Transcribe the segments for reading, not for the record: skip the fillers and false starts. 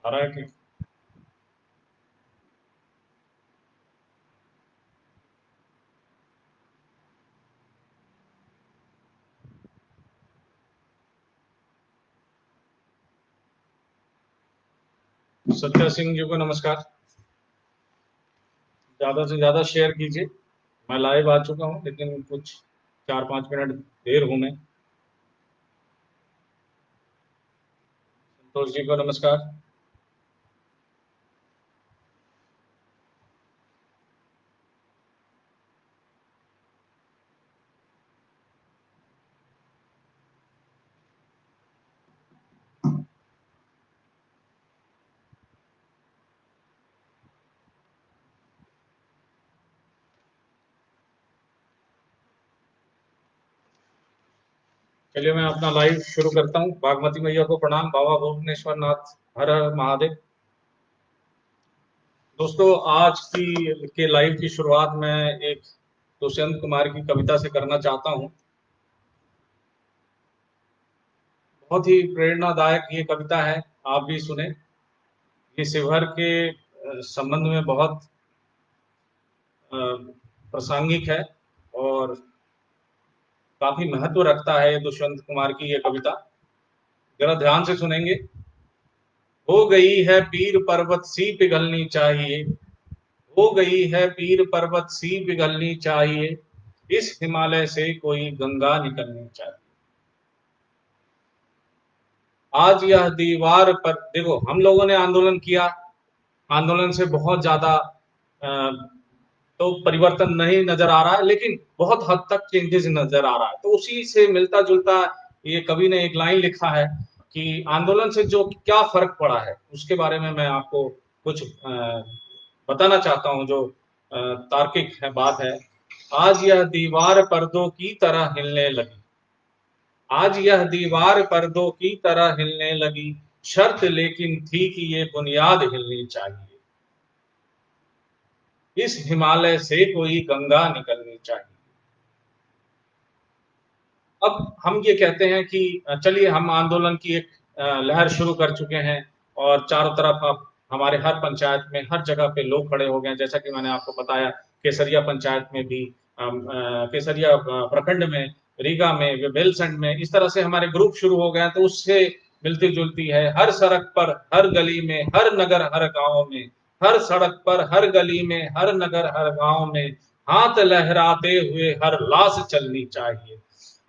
आ रहा है कि सत्या सिंह जी को नमस्कार। ज़्यादा से ज़्यादा शेयर कीजिए। मैं लाइव आ चुका हूँ, लेकिन कुछ 4-5 मिनट देर हूँ मैं। संतोष जी को नमस्कार। चलिए मैं अपना लाइव शुरू करता हूँ। बागमती मैया को प्रणाम। बाबा भुवनेश्वर नाथ, हर हर महादेव। दोस्तों, आज की के लाइव की शुरुआत मैं एक दुष्यंत कुमार की कविता से करना चाहता हूँ। बहुत ही प्रेरणादायक ये कविता है, आप भी सुने। ये शिवहर के संबंध में बहुत प्रासंगिक है और काफी महत्व रखता है। दुष्यंत कुमार की ये कविता जरा ध्यान से सुनेंगे। हो गई है पीर पर्वत सी पिघलनी चाहिए, हो गई है पीर पर्वत सी पिघलनी चाहिए, इस हिमालय से कोई गंगा निकलनी चाहिए। आज यह दीवार पर देखो, हम लोगों ने आंदोलन किया, आंदोलन से बहुत ज्यादा तो परिवर्तन नहीं नजर आ रहा है, लेकिन बहुत हद तक चेंजेस नजर आ रहा है। तो उसी से मिलता जुलता ये कवि ने एक लाइन लिखा है कि आंदोलन से जो क्या फर्क पड़ा है, उसके बारे में मैं आपको कुछ बताना चाहता हूं, जो तार्किक है बात है। आज यह दीवार पर्दों की तरह हिलने लगी, आज यह दीवार पर्दों की तरह हिलने लगी, शर्त लेकिन थी कि ये बुनियाद हिलनी चाहिए, इस हिमालय से कोई गंगा निकलनी चाहिए। अब हम ये कहते हैं कि चलिए हम आंदोलन की एक लहर शुरू कर चुके हैं और चारों तरफ अब हमारे हर पंचायत में हर जगह पे लोग खड़े हो गए हैं। जैसा कि मैंने आपको बताया, केसरिया पंचायत में भी, केसरिया प्रखंड में, रीगा में, बेलसंड में, इस तरह से हमारे ग्रुप शुरू हो गए हैं। तो उससे मिलती जुलती है, हर सड़क पर, हर गली में, हर नगर, हर गांव में, हर सड़क पर, हर गली में, हर नगर, हर गांव में हाथ लहराते हुए हर लाश चलनी चाहिए,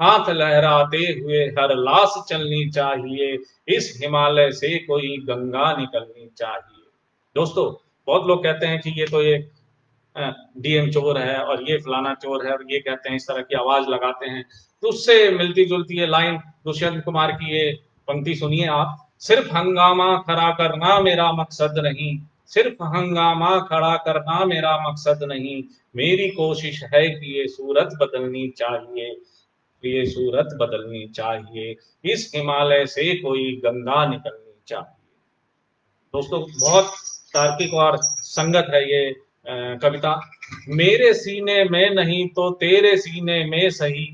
हाथ लहराते हुए हर लाश चलनी चाहिए, इस हिमालय से कोई गंगा निकलनी चाहिए। दोस्तों, बहुत लोग कहते हैं कि ये तो ये डीएम चोर है और ये फलाना चोर है और ये कहते हैं, इस तरह की आवाज लगाते हैं। तो उससे मिलती जुलती है लाइन दुष्यंत कुमार की, ये पंक्ति सुनिए आप। सिर्फ हंगामा खड़ा करना मेरा मकसद नहीं, सिर्फ हंगामा खड़ा करना मेरा मकसद नहीं, मेरी कोशिश है कि ये सूरत बदलनी चाहिए, ये सूरत बदलनी चाहिए, इस हिमालय से कोई गंगा निकलनी चाहिए। दोस्तों, बहुत तार्किक और संगत है ये कविता। मेरे सीने में नहीं तो तेरे सीने में सही,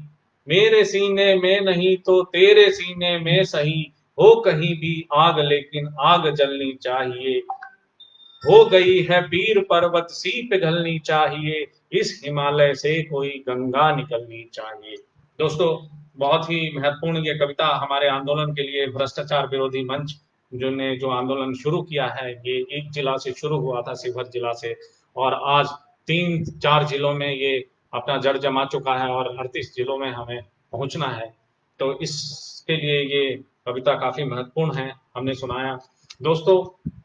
मेरे सीने में नहीं तो तेरे सीने में सही, हो कहीं भी आग लेकिन आग जलनी चाहिए, हो गई है पीर पर्वत सी पिघलनी चाहिए, इस हिमालय से कोई गंगा निकलनी चाहिए। दोस्तों, बहुत ही महत्वपूर्ण ये कविता हमारे आंदोलन के लिए। भ्रष्टाचार विरोधी मंच जो ने जो आंदोलन शुरू किया है, ये एक जिला से शुरू हुआ था, शिवहर जिला से, और आज 3-4 जिलों में ये अपना जड़ जमा चुका है और 38 जिलों में हमें पहुंचना है। तो इसके लिए ये कविता काफी महत्वपूर्ण है, हमने सुनाया। दोस्तों,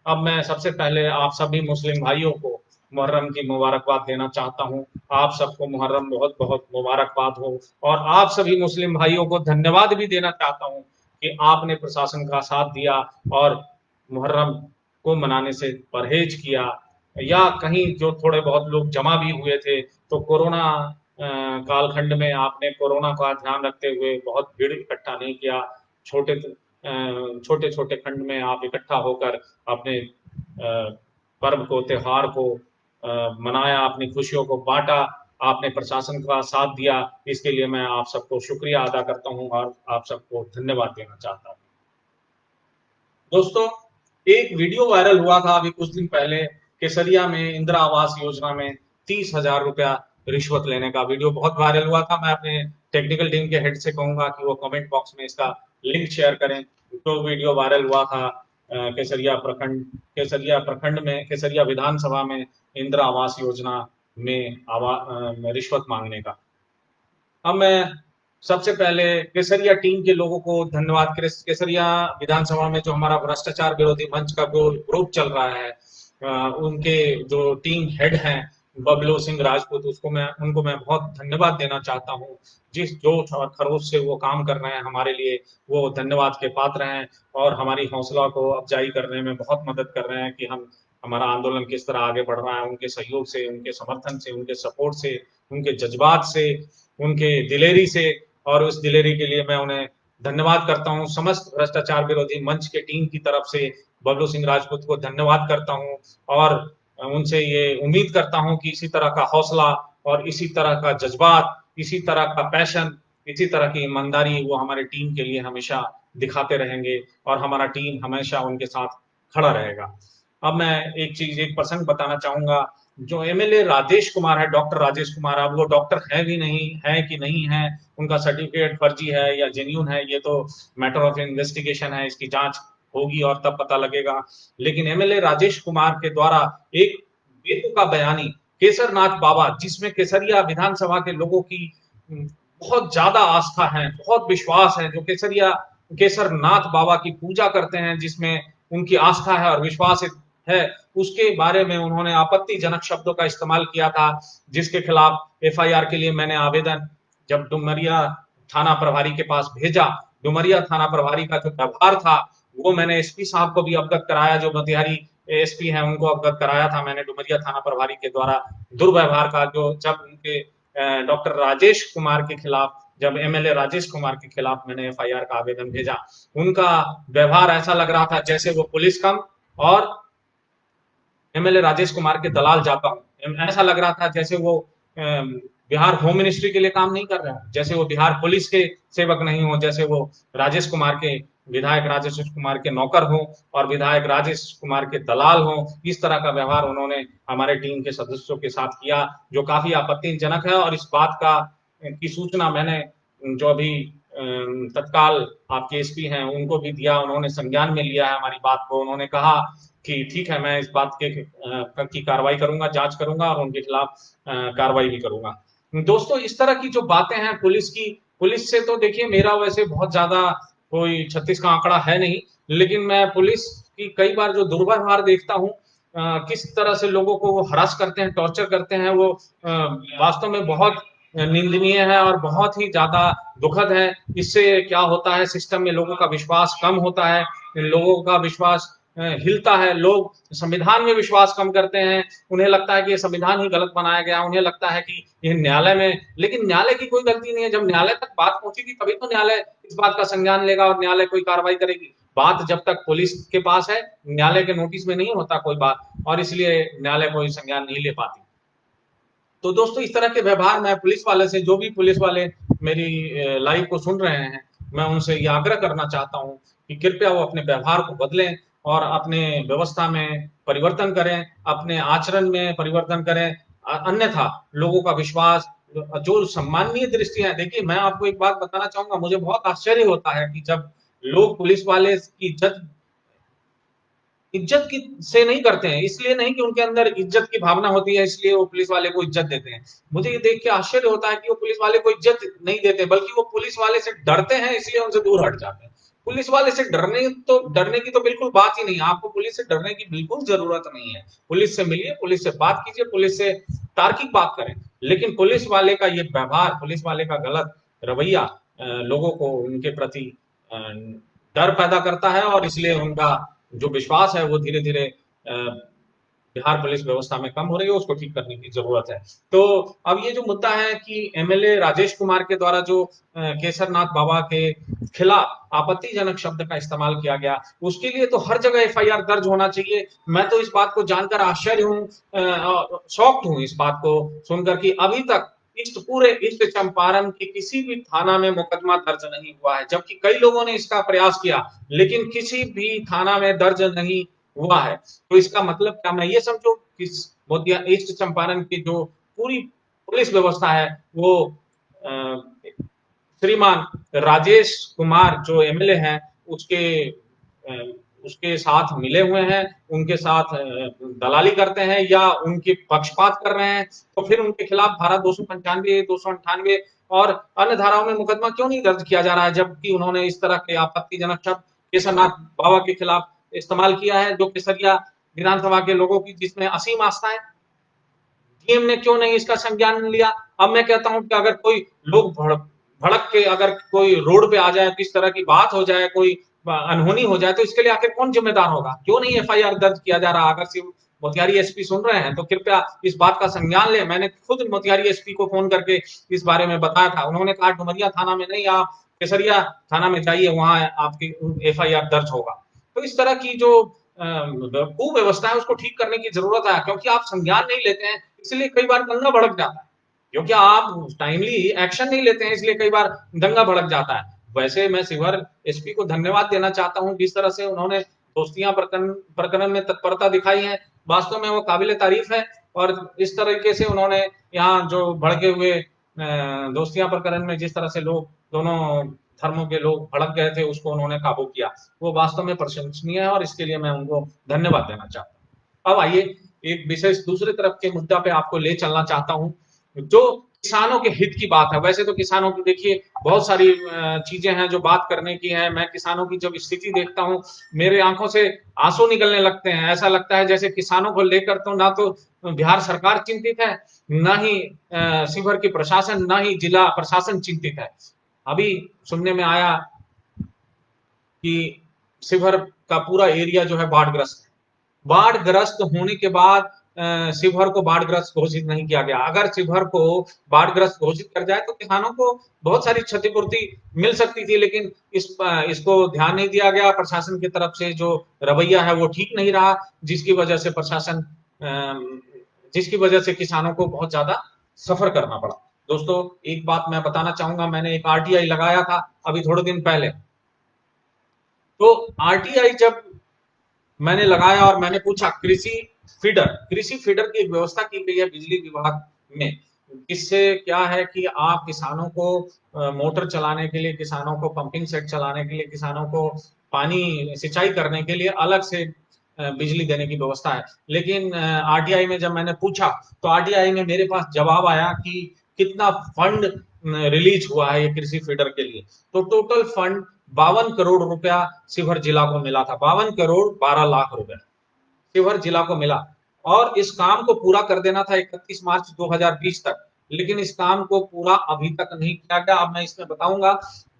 अब मैं सबसे पहले आप सभी मुस्लिम भाइयों को मुहर्रम की मुबारकबाद देना चाहता हूं। आप सबको मुहर्रम बहुत बहुत मुबारकबाद हो। और आप सभी मुस्लिम भाइयों को धन्यवाद भी देना चाहता हूं कि आपने प्रशासन का साथ दिया और मुहर्रम को मनाने से परहेज किया, या कहीं जो थोड़े बहुत लोग जमा भी हुए थे, तो कोरोना कालखंड में आपने कोरोना का ध्यान रखते हुए बहुत भीड़ इकट्ठा नहीं किया। छोटे छोटे छोटे खंड में आप इकट्ठा होकर अपने पर्व को, त्योहार को मनाया, अपनी खुशियों को बांटा, आपने प्रशासन का साथ दिया। इसके लिए मैं आप सबको शुक्रिया अदा करता हूं और आप सबको धन्यवाद देना चाहता हूं। दोस्तों, एक वीडियो वायरल हुआ था अभी कुछ दिन पहले, केसरिया में इंदिरा आवास योजना में 30,000 रुपया रिश्वत लेने का वीडियो बहुत वायरल हुआ था। मैं अपने टेक्निकल टीम के हेड से कहूंगा कि वो कमेंट बॉक्स में इसका लिंक शेयर करें। जो वीडियो वायरल हुआ था केसरिया प्रखंड में, केसरिया विधानसभा में इंदिरा आवास योजना में रिश्वत मांगने का। अब मैं सबसे पहले केसरिया टीम के लोगों को धन्यवाद। केसरिया विधानसभा में जो हमारा भ्रष्टाचार विरोधी मंच का ग्रुप चल रहा है, उनके जो टीम हेड हैं बबलू सिंह राजपूत, उनको मैं बहुत धन्यवाद देना चाहता हूँ। जिस जोश और खरोश से वो काम कर रहे हैं हमारे लिए, वो धन्यवाद के पात्र हैं और हमारी हौसला को अफजाई करने में बहुत मदद कर रहे हैं कि हम हमारा आंदोलन किस तरह आगे बढ़ रहा है। उनके सहयोग से, उनके समर्थन से, उनके सपोर्ट से, उनके जज्बात से, उनके दिलेरी से, और उस दिलेरी के लिए मैं उन्हें धन्यवाद करता हूं। समस्त भ्रष्टाचार विरोधी मंच के टीम की तरफ से बबलू सिंह राजपूत को धन्यवाद करता हूं और उनसे ये उम्मीद करता हूं कि इसी तरह का हौसला और इसी तरह का जज्बात, इसी तरह का पैशन, इसी तरह की ईमानदारी वो हमारे टीम के लिए हमेशा दिखाते रहेंगे और हमारा टीम हमेशा उनके साथ खड़ा रहेगा। अब मैं एक प्रसंग बताना चाहूंगा। जो एमएलए राजेश कुमार है, डॉक्टर राजेश कुमार, अब वो डॉक्टर है भी नहीं है कि नहीं है, उनका सर्टिफिकेट फर्जी है या जेन्यून है, ये तो मैटर ऑफ इन्वेस्टिगेशन है, इसकी जांच होगी और तब पता लगेगा। लेकिन एमएलए राजेश कुमार के द्वारा एक बेतुका बयानी केसरनाथ बाबा, जिसमें केसरिया विधानसभा के लोगों की बहुत ज्यादा आस्था है, बहुत विश्वास है, जो केसरनाथ बाबा की पूजा करते हैं, जिसमें उनकी आस्था है और विश्वास है, उसके बारे में उन्होंने आपत्तिजनक शब्दों का इस्तेमाल किया था, जिसके खिलाफ एफआईआर के लिए मैंने आवेदन जब डुमरिया थाना प्रभारी के पास भेजा, डुमरिया थाना प्रभारी का जो व्यवहार था वो मैंने एसपी साहब को भी अवगत कराया, जो मोतिहारी एसपी हैं उनको अवगत कराया था मैंने डुमरिया थाना प्रभारी के द्वारा दुर्व्यवहार का, जो जब उनके डॉक्टर राजेश कुमार के खिलाफ, जब एमएलए राजेश कुमार के खिलाफ मैंने एफआईआर का आवेदन भेजा, उनका व्यवहार ऐसा लग रहा था जैसे वो पुलिस कम और एमएलए राजेश कुमार के दलाल जाता हूं। ऐसा लग रहा था जैसे वो बिहार होम मिनिस्ट्री के लिए काम नहीं कर रहे हो, जैसे वो बिहार पुलिस के सेवक नहीं हो, जैसे वो राजेश कुमार के, विधायक राजेश कुमार के नौकर हो और विधायक राजेश कुमार के दलाल हो। इस तरह का व्यवहार उन्होंने हमारे टीम के सदस्यों के साथ किया, जो काफी आपत्तिजनक है। और इस बात का की सूचना मैंने जो अभी तत्काल आपके एसपी हैं उनको भी दिया, उन्होंने संज्ञान में लिया है हमारी बात को। उन्होंने कहा कि ठीक है, मैं इस बात की कार्रवाई करूंगा, जांच करूंगा और उनके खिलाफ कार्रवाई भी करूंगा। दोस्तों, इस तरह की जो बातें हैं पुलिस से तो देखिए मेरा वैसे बहुत ज्यादा कोई 36 का आंकड़ा है नहीं, लेकिन मैं पुलिस की कई बार जो दुर्व्यवहार देखता हूँ, किस तरह से लोगों को वो हरास करते हैं, टॉर्चर करते हैं, वो वास्तव में बहुत निंदनीय है और बहुत ही ज्यादा दुखद है। इससे क्या होता है, सिस्टम में लोगों का विश्वास कम होता है, लोगों का विश्वास हिलता है, लोग संविधान में विश्वास कम करते हैं, उन्हें लगता है कि ये संविधान ही गलत बनाया गया, उन्हें लगता है कि ये न्यायालय में, लेकिन न्यायालय की कोई गलती नहीं है। जब न्यायालय तक बात पहुंचेगी तभी तो न्यायालय इस बात का संज्ञान लेगा और न्यायालय कोई कार्रवाई करेगी। बात जब तक पुलिस के पास है, न्यायालय के नोटिस में नहीं होता कोई बात, और इसलिए न्यायालय कोई संज्ञान नहीं ले पाती। तो दोस्तों, इस तरह के व्यवहार मैं पुलिस वाले से, जो भी पुलिस वाले मेरी लाइव को सुन रहे हैं, मैं उनसे ये आग्रह करना चाहता हूं कि कृपया वो अपने व्यवहार को बदलें और अपने व्यवस्था में परिवर्तन करें, अपने आचरण में परिवर्तन करें। अन्यथा लोगों का विश्वास, जो सम्माननीय दृष्टियां, देखिए मैं आपको एक बात बताना चाहूंगा, मुझे बहुत आश्चर्य होता है कि जब लोग पुलिस वाले की इज्जत की से नहीं करते हैं, इसलिए नहीं कि उनके अंदर इज्जत की भावना होती है इसलिए वो पुलिस वाले को इज्जत देते हैं। मुझे ये देख के आश्चर्य होता है कि वो पुलिस वाले को इज्जत नहीं देते, बल्कि वो पुलिस वाले से डरते हैं, इसलिए उनसे दूर हट जाते हैं। पुलिस वाले से डरने की तो बिल्कुल बात ही नहीं है, आपको पुलिस से डरने की बिल्कुल जरूरत नहीं है। पुलिस से मिलिए, पुलिस से बात कीजिए, पुलिस से तार्किक बात करें, लेकिन पुलिस वाले का ये व्यवहार, पुलिस वाले का गलत रवैया लोगों को उनके प्रति डर पैदा करता है और इसलिए उनका जो विश्वास है वो धीरे धीरे बिहार पुलिस व्यवस्था में कम हो रही है, उसको ठीक करने की जरूरत है। तो अब ये जो मुद्दा है कि एमएलए राजेश कुमार के द्वारा जो केसरनाथ बाबा के खिलाफ आपत्तिजनक शब्द का इस्तेमाल किया गया, उसके लिए तो हर जगह एफआईआर दर्ज होना चाहिए। मैं तो इस बात को जानकर आश्चर्य हूँ, शॉक्ड हूँ इस बात को सुनकर कि अभी तक पूरे ईस्ट चंपारण के किसी भी थाना में मुकदमा दर्ज नहीं हुआ है, जबकि कई लोगों ने इसका प्रयास किया, लेकिन किसी भी थाना में दर्ज नहीं हुआ है। तो इसका मतलब क्या मैं ये समझूं कि मोतिया ईस्ट चंपारण की जो पूरी पुलिस व्यवस्था है वो श्रीमान राजेश कुमार जो एमएलए हैं उसके उसके साथ मिले हुए हैं, उनके साथ दलाली करते हैं या उनकी पक्षपात कर रहे हैं, तो फिर उनके खिलाफ धारा 295, 298 और अन्य धाराओं में मुकदमा क्यों नहीं दर्ज किया जा रहा है, जबकि उन्होंने इस तरह के आपत्तिजनक शब्द केसरनाथ बाबा के खिलाफ इस्तेमाल किया है, जो केसरिया विधानसभा के लोगों की जिसमें असीम आस्था है। डीएम ने क्यों नहीं इसका संज्ञान लिया? अब मैं कहता हूं कि अगर कोई लोग भड़क के अगर कोई रोड पे आ जाए, किस तरह की बात हो जाए, कोई अनहोनी हो जाए, तो इसके लिए आखिर कौन जिम्मेदार होगा? क्यों नहीं एफआईआर दर्ज किया जा रहा? अगर सिर्फ मोतिहारी एसपी सुन रहे हैं तो कृपया इस बात का संज्ञान ले। मैंने खुद मोतिहारी एसपी को फोन करके इस बारे में बताया था, उन्होंने कहा डुमरिया थाना में नहीं, आप केसरिया थाना में जाइए, वहां आपकी एफआईआर दर्ज होगा। तो इस तरह की जो कुव्यवस्था है उसको ठीक करने की जरूरत है, क्योंकि आप संज्ञान नहीं लेते हैं, इसलिए कई बार दंगा भड़क जाता है, क्योंकि आप टाइमली एक्शन नहीं लेते हैं, इसलिए कई बार दंगा भड़क जाता है। वैसे मैं शिवहर एसपी को धन्यवाद देना चाहता हूं, जिस तरह से उन्होंने दोस्तियां प्रकरण में तत्परता दिखाई है, वास्तव में वो काबिले तारीफ है। और इस तरीके से उन्होंने यहाँ जो भड़के हुए दोस्तियां प्रकरण में जिस तरह से लोग दोनों धर्मों के लोग भड़क गए थे, उसको उन्होंने काबू किया, वो वास्तव में प्रशंसनीय है और इसके लिए मैं उनको धन्यवाद देना चाहता हूँ। अब आइए एक विशेष दूसरे तरफ के मुद्दा पे आपको ले चलना चाहता हूं, जो किसानों के हित की बात है। वैसे तो किसानों की देखिए बहुत सारी चीजें हैं जो बात करने की है। मैं किसानों की जब स्थिति देखता हूं, मेरे आंखों से आंसू निकलने लगते हैं। ऐसा लगता है जैसे किसानों को लेकर तो ना तो बिहार सरकार चिंतित है, ना ही शिवहर की प्रशासन, ना ही जिला प्रशासन चिंतित है। अभी सुनने में आया कि शिवहर का पूरा एरिया जो है बाढ़ग्रस्त है। बाढ़ग्रस्त होने के बाद शिवहर को बाढ़ग्रस्त घोषित नहीं किया गया। अगर शिवहर को बाढ़ग्रस्त घोषित कर जाए तो किसानों को बहुत सारी क्षतिपूर्ति मिल सकती थी, लेकिन इसको ध्यान नहीं दिया गया। प्रशासन की तरफ से जो रवैया है वो ठीक नहीं रहा, जिसकी वजह से प्रशासन जिसकी वजह से किसानों को बहुत ज्यादा सफर करना पड़ा। दोस्तों एक बात मैं बताना चाहूंगा, मैंने एक आरटीआई लगाया था अभी थोड़े दिन पहले। तो आरटीआई जब मैंने लगाया और मैंने पूछा कृषि फीडर की एक व्यवस्था की गई है बिजली विभाग में, इससे क्या है कि आप किसानों को मोटर चलाने के लिए, किसानों को पंपिंग सेट चलाने के लिए, किसानों को पानी सिंचाई करने के लिए अलग से बिजली देने की व्यवस्था है। लेकिन आरटीआई में जब मैंने पूछा तो आरटीआई में मेरे पास जवाब आया कि कितना फंड रिलीज हुआ है ये कृषि फीडर के लिए। तो टोटल फंड 52 करोड़ रुपया शिवहर जिला को मिला था। 52 करोड़ 12 लाख रुपए शिवहर जिला को मिला, और इस काम को पूरा कर देना था 31 मार्च 2020 तक, लेकिन इस काम को पूरा अभी तक नहीं किया गया। अब मैं इसमें बताऊंगा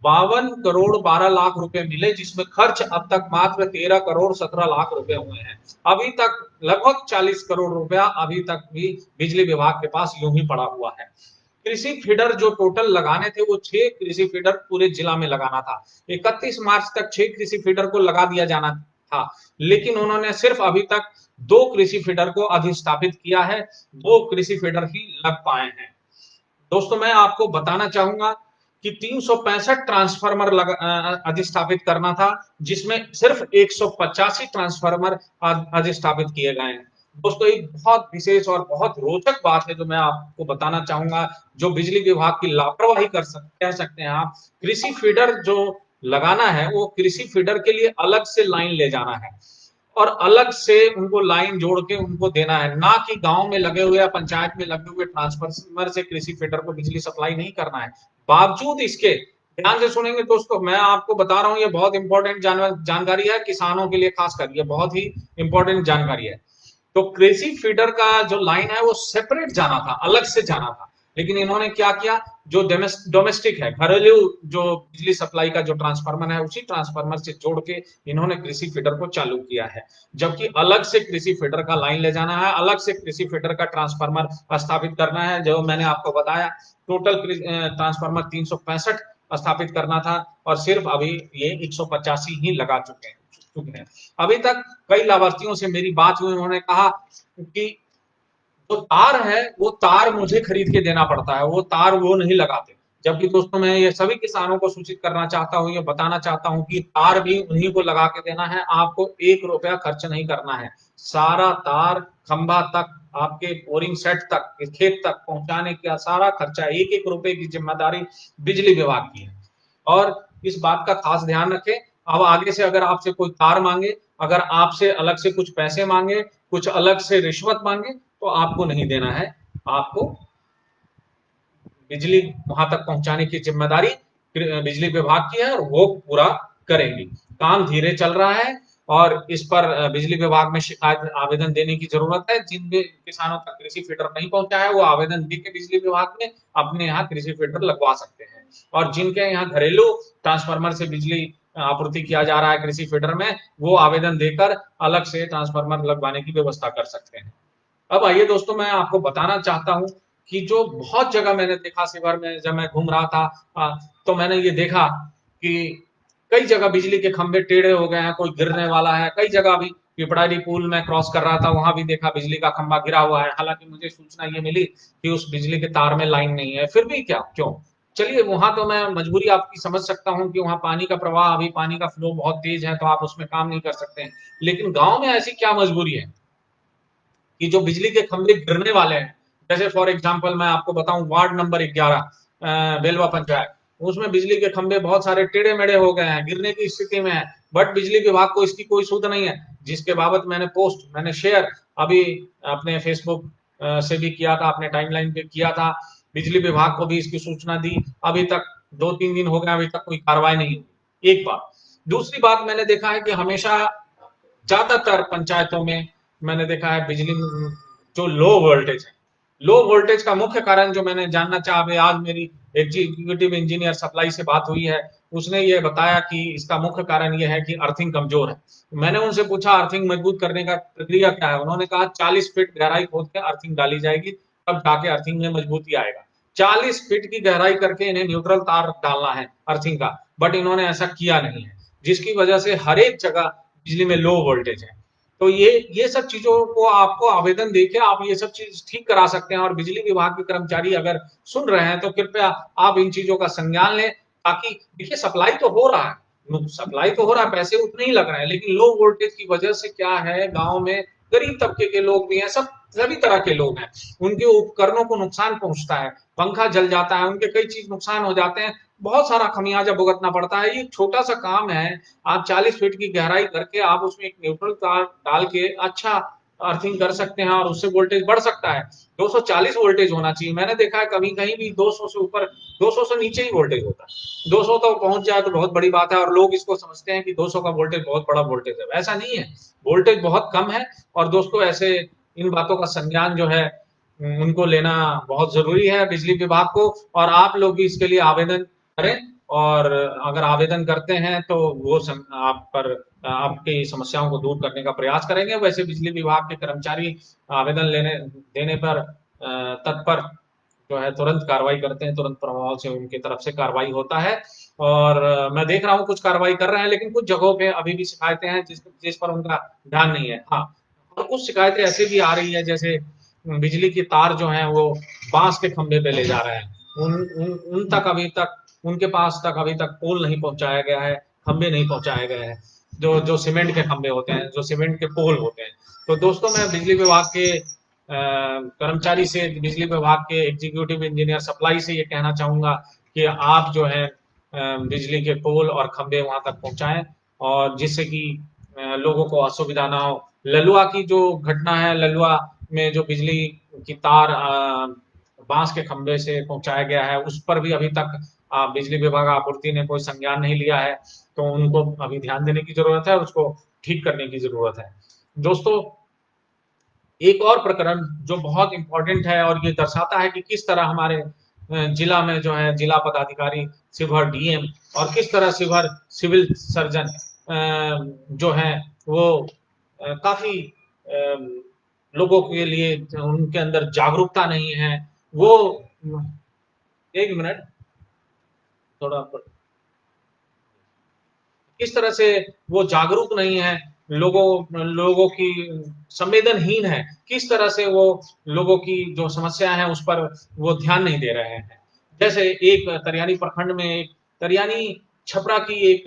52 करोड़ 12 लाख रुपए मिले, जिसमें खर्च अब तक मात्र 13 करोड़ 17 लाख रुपए हुए हैं। अभी तक लगभग 40 करोड़ रुपया अभी तक भी बिजली विभाग के पास यूं ही पड़ा हुआ है। कृषि फीडर जो टोटल लगाने थे वो 6 कृषि फीडर पूरे जिला में लगाना था। 31 मार्च तक 6 कृषि फीडर को लगा दिया जाना था, लेकिन उन्होंने सिर्फ अभी तक 2 कृषि फीडर को अधिस्थापित किया है। 2 कृषि फीडर ही लग पाए हैं। दोस्तों मैं आपको बताना चाहूंगा कि 365 ट्रांसफार्मर अधिस्थापित करना था, जिसमें सिर्फ 185 ट्रांसफार्मर अधिस्थापित किए गए हैं। दोस्तों एक बहुत विशेष और बहुत रोचक बात है जो मैं आपको बताना चाहूंगा, जो बिजली विभाग की लापरवाही कह सकते हैं आप। कृषि फीडर जो लगाना है वो कृषि फीडर के लिए अलग से लाइन ले जाना है और अलग से उनको लाइन जोड़ के उनको देना है, ना कि गांव में लगे हुए या पंचायत में लगे हुए ट्रांसफार्मर से कृषि फीडर को बिजली सप्लाई नहीं करना है। बावजूद इसके, ध्यान से सुनेंगे दोस्तों, मैं आपको बता रहा हूं ये बहुत इंपॉर्टेंट जानकारी है किसानों के लिए, खासकर ये बहुत ही इंपॉर्टेंट जानकारी है। तो कृषि फीडर का जो लाइन है वो सेपरेट जाना था, अलग से जाना था, लेकिन इन्होंने क्या किया, जो डोमेस्टिक है, घरेलू जो बिजली सप्लाई का जो ट्रांसफार्मर है उसी ट्रांसफार्मर से जोड़ के इन्होंने कृषि फीडर को चालू किया है। जबकि अलग से कृषि फीडर का लाइन ले जाना है, अलग से कृषि फीडर का ट्रांसफार्मर स्थापित करना है। जो मैंने आपको बताया टोटल ट्रांसफार्मर 365 स्थापित करना था और सिर्फ अभी ये 185 ही लगा चुके हैं। अभी तक कई लाभार्थियों से मेरी बात हुई, उन्होंने कहा कि जो तार है वो तार मुझे खरीद के देना पड़ता है, वो तार वो नहीं लगाते। जबकि दोस्तों मैं ये सभी किसानों को सूचित करना चाहता हूँ, ये बताना चाहता हूँ कि तार भी उन्हीं को लगा के देना है, आपको 1 रुपया खर्च नहीं करना है। सारा तार खंभा तक, आपके बोरिंग सेट तक, खेत तक पहुंचाने का सारा खर्चा, 1-1 रुपए की जिम्मेदारी बिजली विभाग की है। और इस बात का खास ध्यान रखें, अब आगे से अगर आपसे कोई तार मांगे, अगर आपसे अलग से कुछ पैसे मांगे, कुछ अलग से रिश्वत मांगे, तो आपको नहीं देना है। आपको बिजली वहां तक पहुंचाने की जिम्मेदारी बिजली विभाग की है और वो पूरा करेंगे। काम धीरे चल रहा है और इस पर बिजली विभाग में शिकायत आवेदन देने की जरूरत है। जिन भी किसानों तक कृषि फीडर नहीं पहुंचा है वो आवेदन देके बिजली विभाग में अपने यहाँ कृषि फीडर लगवा सकते हैं। और जिनके यहाँ घरेलू ट्रांसफार्मर से बिजली आपूर्ति किया जा रहा है कृषि फीडर में, वो आवेदन देकर अलग से ट्रांसफार्मर लगवाने की व्यवस्था कर सकते हैं। अब आइए दोस्तों, मैं आपको बताना चाहता हूं कि जो बहुत जगह मैंने देखा शिवर में, जब मैं घूम रहा था तो मैंने ये देखा कि कई जगह बिजली के खंभे टेढ़े हो गए हैं, कोई गिरने वाला है। कई जगह भी पिपड़ारी पुल में क्रॉस कर रहा था, वहां भी देखा बिजली का खंभा गिरा हुआ है। हालांकि मुझे सूचना ये मिली कि उस बिजली के तार में लाइन नहीं है, फिर भी क्या, क्यों? चलिए, वहां तो मैं मजबूरी आपकी समझ सकता हूँ कि वहां पानी का प्रवाह, अभी पानी का फ्लो बहुत तेज है, तो आप उसमें काम नहीं कर सकते हैं। लेकिन गांव में ऐसी क्या मजबूरी है कि जो बिजली के खंभे गिरने वाले हैं? जैसे फॉर एग्जांपल मैं आपको बताऊं, वार्ड नंबर 11 बेलवा पंचायत, उसमें बिजली के खंभे बहुत सारे टेढ़े मेढ़े हो गए हैं, गिरने की स्थिति में है, बट बिजली विभाग को इसकी कोई सुध नहीं है। जिसके बाबत मैंने शेयर अभी अपने फेसबुक से भी किया था, अपने टाइमलाइन पे किया था। बिजली विभाग को भी इसकी सूचना दी, अभी तक 2-3 दिन हो गए, अभी तक कोई कार्रवाई नहीं हुई। एक बात। दूसरी बात, मैंने देखा है कि हमेशा ज्यादातर पंचायतों में मैंने देखा है बिजली जो लो वोल्टेज है, लो वोल्टेज का मुख्य कारण जो मैंने जानना चाहा, अभी आज मेरी एग्जीक्यूटिव इंजीनियर सप्लाई से बात हुई है, उसने ये बताया कि इसका मुख्य कारण ये है कि अर्थिंग कमजोर है। मैंने उनसे पूछा अर्थिंग मजबूत करने का प्रक्रिया क्या है, उन्होंने कहा 40 फीट गहराई खोद के अर्थिंग डाली जाएगी, तब जाके अर्थिंग में मजबूती आएगा। 40 फीट की गहराई करके इन्हें न्यूट्रल तार डालना है अर्थिंग का, बट इन्होंने ऐसा किया नहीं है, जिसकी वजह से हर एक जगह बिजली में लो वोल्टेज है। तो ये सब चीजों को आपको आवेदन देके आप ये सब चीज ठीक करा सकते हैं। और बिजली विभाग के कर्मचारी अगर सुन रहे हैं तो कृपया आप इन चीजों का संज्ञान लें, ताकि देखिए सप्लाई तो हो रहा है, सप्लाई तो हो रहा है, पैसे उतने ही लग रहे हैं, लेकिन लो वोल्टेज की वजह से क्या है, गांव में गरीब तबके के लोग भी हैं, सब सभी तरह के लोग हैं, उनके उपकरणों को नुकसान पहुंचता है, पंखा जल जाता है, उनके कई चीज नुकसान हो जाते हैं, बहुत सारा खमियाजा भुगतना पड़ता है। ये छोटा सा काम है, आप 40 फीट की गहराई करके आप उसमें एक न्यूट्रल तार डाल के अच्छा अर्थिंग कर सकते हैं और उससे वोल्टेज बढ़ सकता है। 240 वोल्टेज होना चाहिए, मैंने देखा है कभी कहीं भी 200 से ऊपर, 200 से नीचे ही वोल्टेज होता है। 200 तक पहुंच जाए तो बहुत बड़ी बात है, और लोग इसको समझते हैं कि 200 का वोल्टेज बहुत बड़ा वोल्टेज है, ऐसा नहीं है, वोल्टेज बहुत कम है। और दोस्तों, ऐसे इन बातों का संज्ञान जो है उनको लेना बहुत जरूरी है बिजली विभाग को, और आप लोग भी इसके लिए आवेदन करें। और अगर आवेदन करते हैं तो वो आप पर आपकी समस्याओं को दूर करने का प्रयास करेंगे। वैसे बिजली विभाग के कर्मचारी आवेदन लेने देने पर तत्पर जो है तुरंत कार्रवाई करते हैं, तुरंत प्रभाव से उनकी तरफ से कार्रवाई होता है। और मैं देख रहा हूँ कुछ कार्रवाई कर रहे हैं, लेकिन कुछ जगहों पे अभी भी शिकायतें हैं जिस पर उनका ध्यान नहीं है। हाँ, और कुछ शिकायतें ऐसे भी आ रही है, जैसे बिजली की तार जो है वो बांस के खंभे पे ले जा रहे हैं, उन उन उन तक अभी तक उनके पास तक अभी तक पोल नहीं पहुंचाया गया है, खंभे नहीं पहुंचाए गए हैं, जो जो सीमेंट के खंभे होते हैं, जो सीमेंट के पोल होते हैं। तो दोस्तों, मैं बिजली विभाग के कर्मचारी से, बिजली विभाग के एग्जीक्यूटिव इंजीनियर सप्लाई से ये कहना चाहूंगा कि आप जो है बिजली के पोल और खंभे वहां तक पहुंचाएं, और जिससे कि लोगों को असुविधा ना हो। ललुआ की जो घटना है, ललुआ में जो बिजली की तार बांस के खंभे से पहुंचाया गया है, उस पर भी अभी तक बिजली विभाग आपूर्ति ने कोई संज्ञान नहीं लिया है, तो उनको अभी ध्यान देने की जरूरत है, उसको ठीक करने की जरूरत है। दोस्तों, एक और प्रकरण जो बहुत इंपॉर्टेंट है और ये दर्शाता है कि किस तरह हमारे जिला में जो है जिला पदाधिकारी, शिवहर डीएम, और किस तरह शिवहर सिविल सर्जन जो है वो काफी लोगों के लिए उनके अंदर जागरूकता नहीं है। वो, एक मिनट, थोड़ा किस तरह से वो जागरूक नहीं है, लोगों लोगों की संवेदनहीन है, किस तरह से वो लोगों की जो समस्या है उस पर वो ध्यान नहीं दे रहे हैं। जैसे एक तरियानी प्रखंड में एक तरियानी छपरा की एक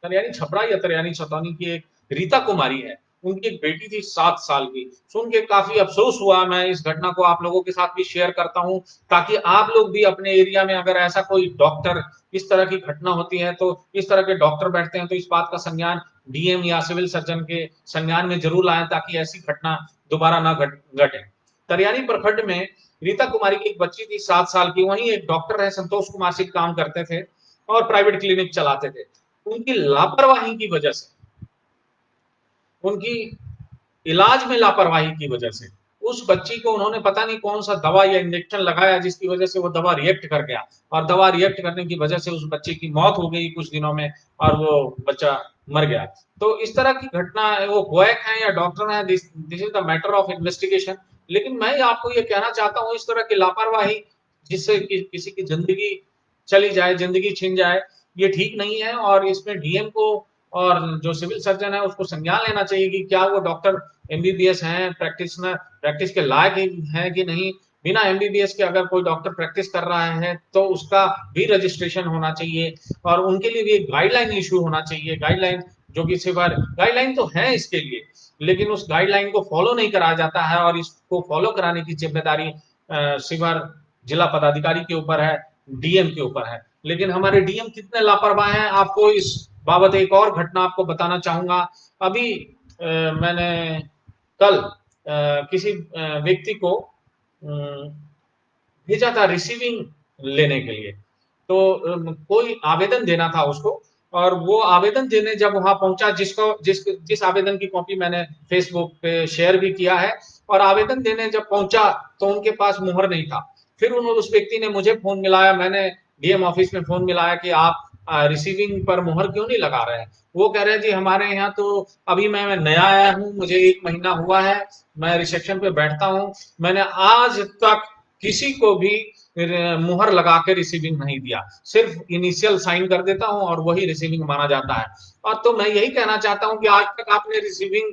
तरियानी छपरा या तरियानी छतौनी की एक रीता कुमारी है। उनकी एक बेटी थी 7 साल की। सुन के काफी अफसोस हुआ। मैं इस घटना को आप लोगों के साथ भी शेयर करता हूं, ताकि आप लोग भी अपने एरिया में अगर ऐसा कोई डॉक्टर, इस तरह की घटना होती है तो इस तरह के डॉक्टर बैठते हैं तो इस बात का संज्ञान डीएम या सिविल सर्जन के संज्ञान में जरूर लाएं, ताकि ऐसी घटना दोबारा ना घटे। तरियानी प्रखंड में रीता कुमारी की एक बच्ची थी 7 साल की। वहीं एक डॉक्टर है संतोष कुमार सिंह, काम करते थे और प्राइवेट क्लिनिक चलाते थे। उनकी लापरवाही की वजह से, उनकी इलाज में लापरवाही की वजह से उस बच्ची को उन्होंने पता नहीं कौन सा दवा या इंजेक्शन लगाया, जिसकी वजह से वो दवा रिएक्ट कर गया, और दवा रिएक्ट करने की वजह से उस बच्चे की मौत हो गई कुछ दिनों में, और वो बच्चा मर गया। तो इस तरह की घटना, वो गोएक है या डॉक्टर है, this is the matter of investigation. लेकिन मैं आपको ये कहना चाहता हूँ, इस तरह की लापरवाही जिससे किसी की जिंदगी चली जाए, जिंदगी छिन जाए, ये ठीक नहीं है। और इसमें डीएम को और जो सिविल सर्जन है उसको संज्ञान लेना चाहिए कि क्या वो डॉक्टर एमबीबीएस हैं, प्रैक्टिशनर, प्रैक्टिस के लायक है कि नहीं। बिना एमबीबीएस के अगर कोई डॉक्टर प्रैक्टिस कर रहा है तो उसका भी रजिस्ट्रेशन होना चाहिए, और उनके लिए भी एक गाइडलाइन इशू होना चाहिए। गाइडलाइन जो कि सिवर गाइडलाइन तो है इसके लिए, लेकिन उस गाइडलाइन को फॉलो नहीं कराया जाता है, और इसको फॉलो कराने की जिम्मेदारी सिवर जिला पदाधिकारी के ऊपर है, डीएम के ऊपर है। लेकिन हमारे डीएम कितने लापरवाह हैं, आपको इस बाबत एक और घटना आपको बताना चाहूंगा। अभी मैंने कल किसी व्यक्ति को भेजा था रिसीविंग लेने के लिए। तो कोई आवेदन देना था उसको, और वो आवेदन देने जब वहां पहुंचा, जिस आवेदन की कॉपी मैंने फेसबुक पे शेयर भी किया है, और आवेदन देने जब पहुंचा तो उनके पास मुहर नहीं था। फिर उस व्यक्ति ने मुझे फोन मिलाया, मैंने डीएम ऑफिस में फोन मिलाया कि आप रिसीविंग पर मुहर क्यों नहीं लगा रहे हैं। वो कह रहे हैं जी हमारे यहाँ तो अभी मैं नया आया हूँ, मुझे 1 महीना हुआ है, मैं रिसेप्शन पे बैठता हूँ, मैंने आज तक किसी को भी मुहर लगा के रिसीविंग नहीं दिया, सिर्फ इनिशियल साइन कर देता हूं और वही रिसीविंग माना जाता है। और तो मैं यही कहना चाहता हूं कि आज तक आपने रिसीविंग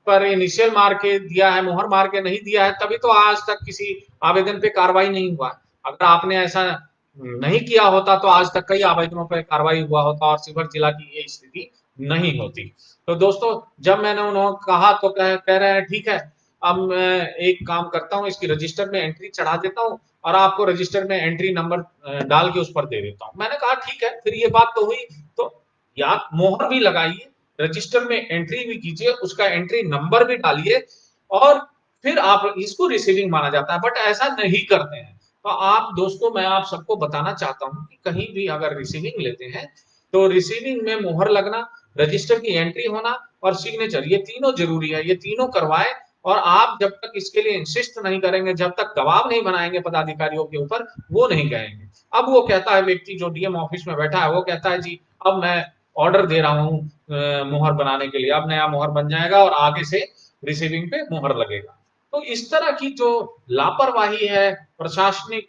पर इनिशियल मार के दिया है, मुहर मार के नहीं दिया है, तभी तो आज तक किसी आवेदन पे कार्रवाई नहीं हुआ। अगर आपने ऐसा नहीं किया होता तो आज तक कई आवेदनों पर कार्रवाई हुआ होता और शिवहर जिला की ये स्थिति नहीं होती। तो दोस्तों, जब मैंने उन्होंने कहा तो कह रहे हैं ठीक है, अब मैं एक काम करता हूँ, इसकी रजिस्टर में एंट्री चढ़ा देता हूँ और आपको रजिस्टर में एंट्री नंबर डाल के उस पर दे देता हूँ। मैंने कहा ठीक है, फिर ये बात तो हुई, तो या मोहर भी लगाइए, रजिस्टर में एंट्री भी कीजिए, उसका एंट्री नंबर भी डालिए, और फिर आप इसको रिसीविंग माना जाता है। बट ऐसा नहीं करते हैं। तो आप दोस्तों, मैं आप सबको बताना चाहता हूं कि कहीं भी अगर रिसीविंग लेते हैं तो रिसीविंग में मोहर लगना, रजिस्टर की एंट्री होना और सिग्नेचर, ये तीनों जरूरी है, ये तीनों करवाए। और आप जब तक इसके लिए इंसिस्ट नहीं करेंगे, जब तक दबाव नहीं बनाएंगे पदाधिकारियों के ऊपर, वो नहीं कहेंगे। अब वो कहता है व्यक्ति जो डीएम ऑफिस में बैठा है, वो कहता है जी अब मैं ऑर्डर दे रहा हूँ मुहर बनाने के लिए, अब नया मुहर बन जाएगा और आगे से रिसीविंग पे मुहर लगेगा। तो इस तरह की जो लापरवाही है प्रशासनिक,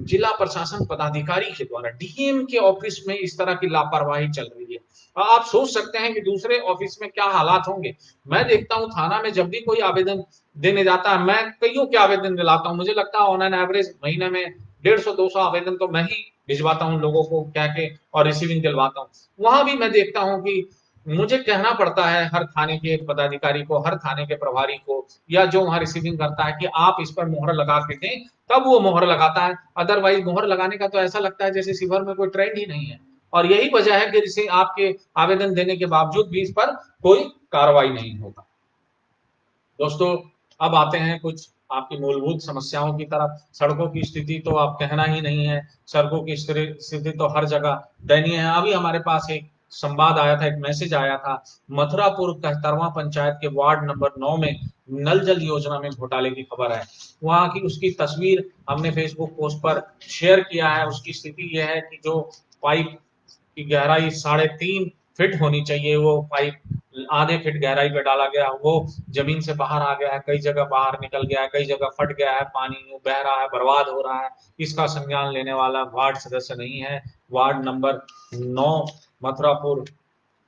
जिला प्रशासन पदाधिकारी के द्वारा, डीएम के ऑफिस में इस तरह की लापरवाही चल रही है। आप सोच सकते हैं कि दूसरे ऑफिस में क्या हालात होंगे। मैं देखता हूं थाना में जब भी कोई आवेदन देने जाता है, मैं कईयों के आवेदन दिलाता हूं, मुझे लगता है ऑन एन एवरेज महीने में 150-200 आवेदन तो मैं ही भिजवाता हूं लोगों को कह के, और रिसीविंग दिलवाता हूं। वहां भी मैं देखता हूं कि मुझे कहना पड़ता है हर थाने के पदाधिकारी को, हर थाने के प्रभारी को, या जो वहां रिसीविंग करता है, कि आप इस पर मोहर लगा के दें, तब वो मोहर लगाता है। अदरवाइज मोहर लगाने का तो ऐसा लगता है जैसे शिवहर में कोई ट्रेंड ही नहीं है। और यही वजह है कि जिसे आपके आवेदन देने के बावजूद भी इस पर कोई कार्रवाई नहीं होता। दोस्तों, अब आते हैं कुछ आपकी मूलभूत समस्याओं की तरफ। सड़कों की स्थिति तो आप कहना ही नहीं है, सड़कों की स्थिति तो हर जगह दयनीय है। अभी हमारे पास एक संवाद आया था, एक मैसेज आया था, मथुरापुर कहतरवा पंचायत के वार्ड नंबर 9 में नल जल योजना में घोटाले की खबर है। वहां की उसकी तस्वीर हमने फेसबुक पोस्ट पर शेयर किया है। उसकी स्थिति यह है कि जो पाइप की गहराई 3.5 फीट होनी चाहिए, वो पाइप आधे फीट गहराई पे डाला गया, वो जमीन से बाहर आ गया है, कई जगह बाहर निकल गया है, कई जगह फट गया है, पानी बह रहा है, बर्बाद हो रहा है। इसका संज्ञान लेने वाला वार्ड सदस्य नहीं है। वार्ड नंबर 9 मथुरापुर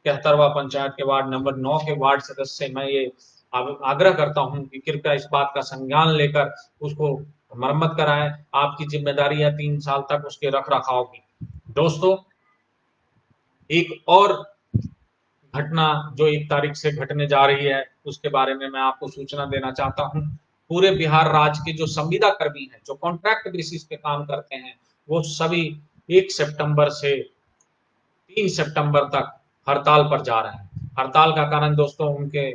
कहतरवा पंचायत के वार्ड नंबर 9 के वार्ड सदस्य से मैं ये आग्रह करता हूं कि कृपया इस बात का संज्ञान लेकर उसको मरम्मत कराएं, आपकी जिम्मेदारी है 3 साल तक उसके रख रखाव की। दोस्तों, एक और घटना जो 1 तारीख से घटने जा रही है उसके बारे में मैं आपको सूचना देना चाहता हूं। पूरे बिहार राज्य के जो संविदा कर्मी हैं, जो कॉन्ट्रैक्ट बेसिस पे काम करते हैं, वो सभी 1 सितंबर से 3 सितंबर तक हड़ताल पर जा रहे हैं। हड़ताल का कारण दोस्तों उनके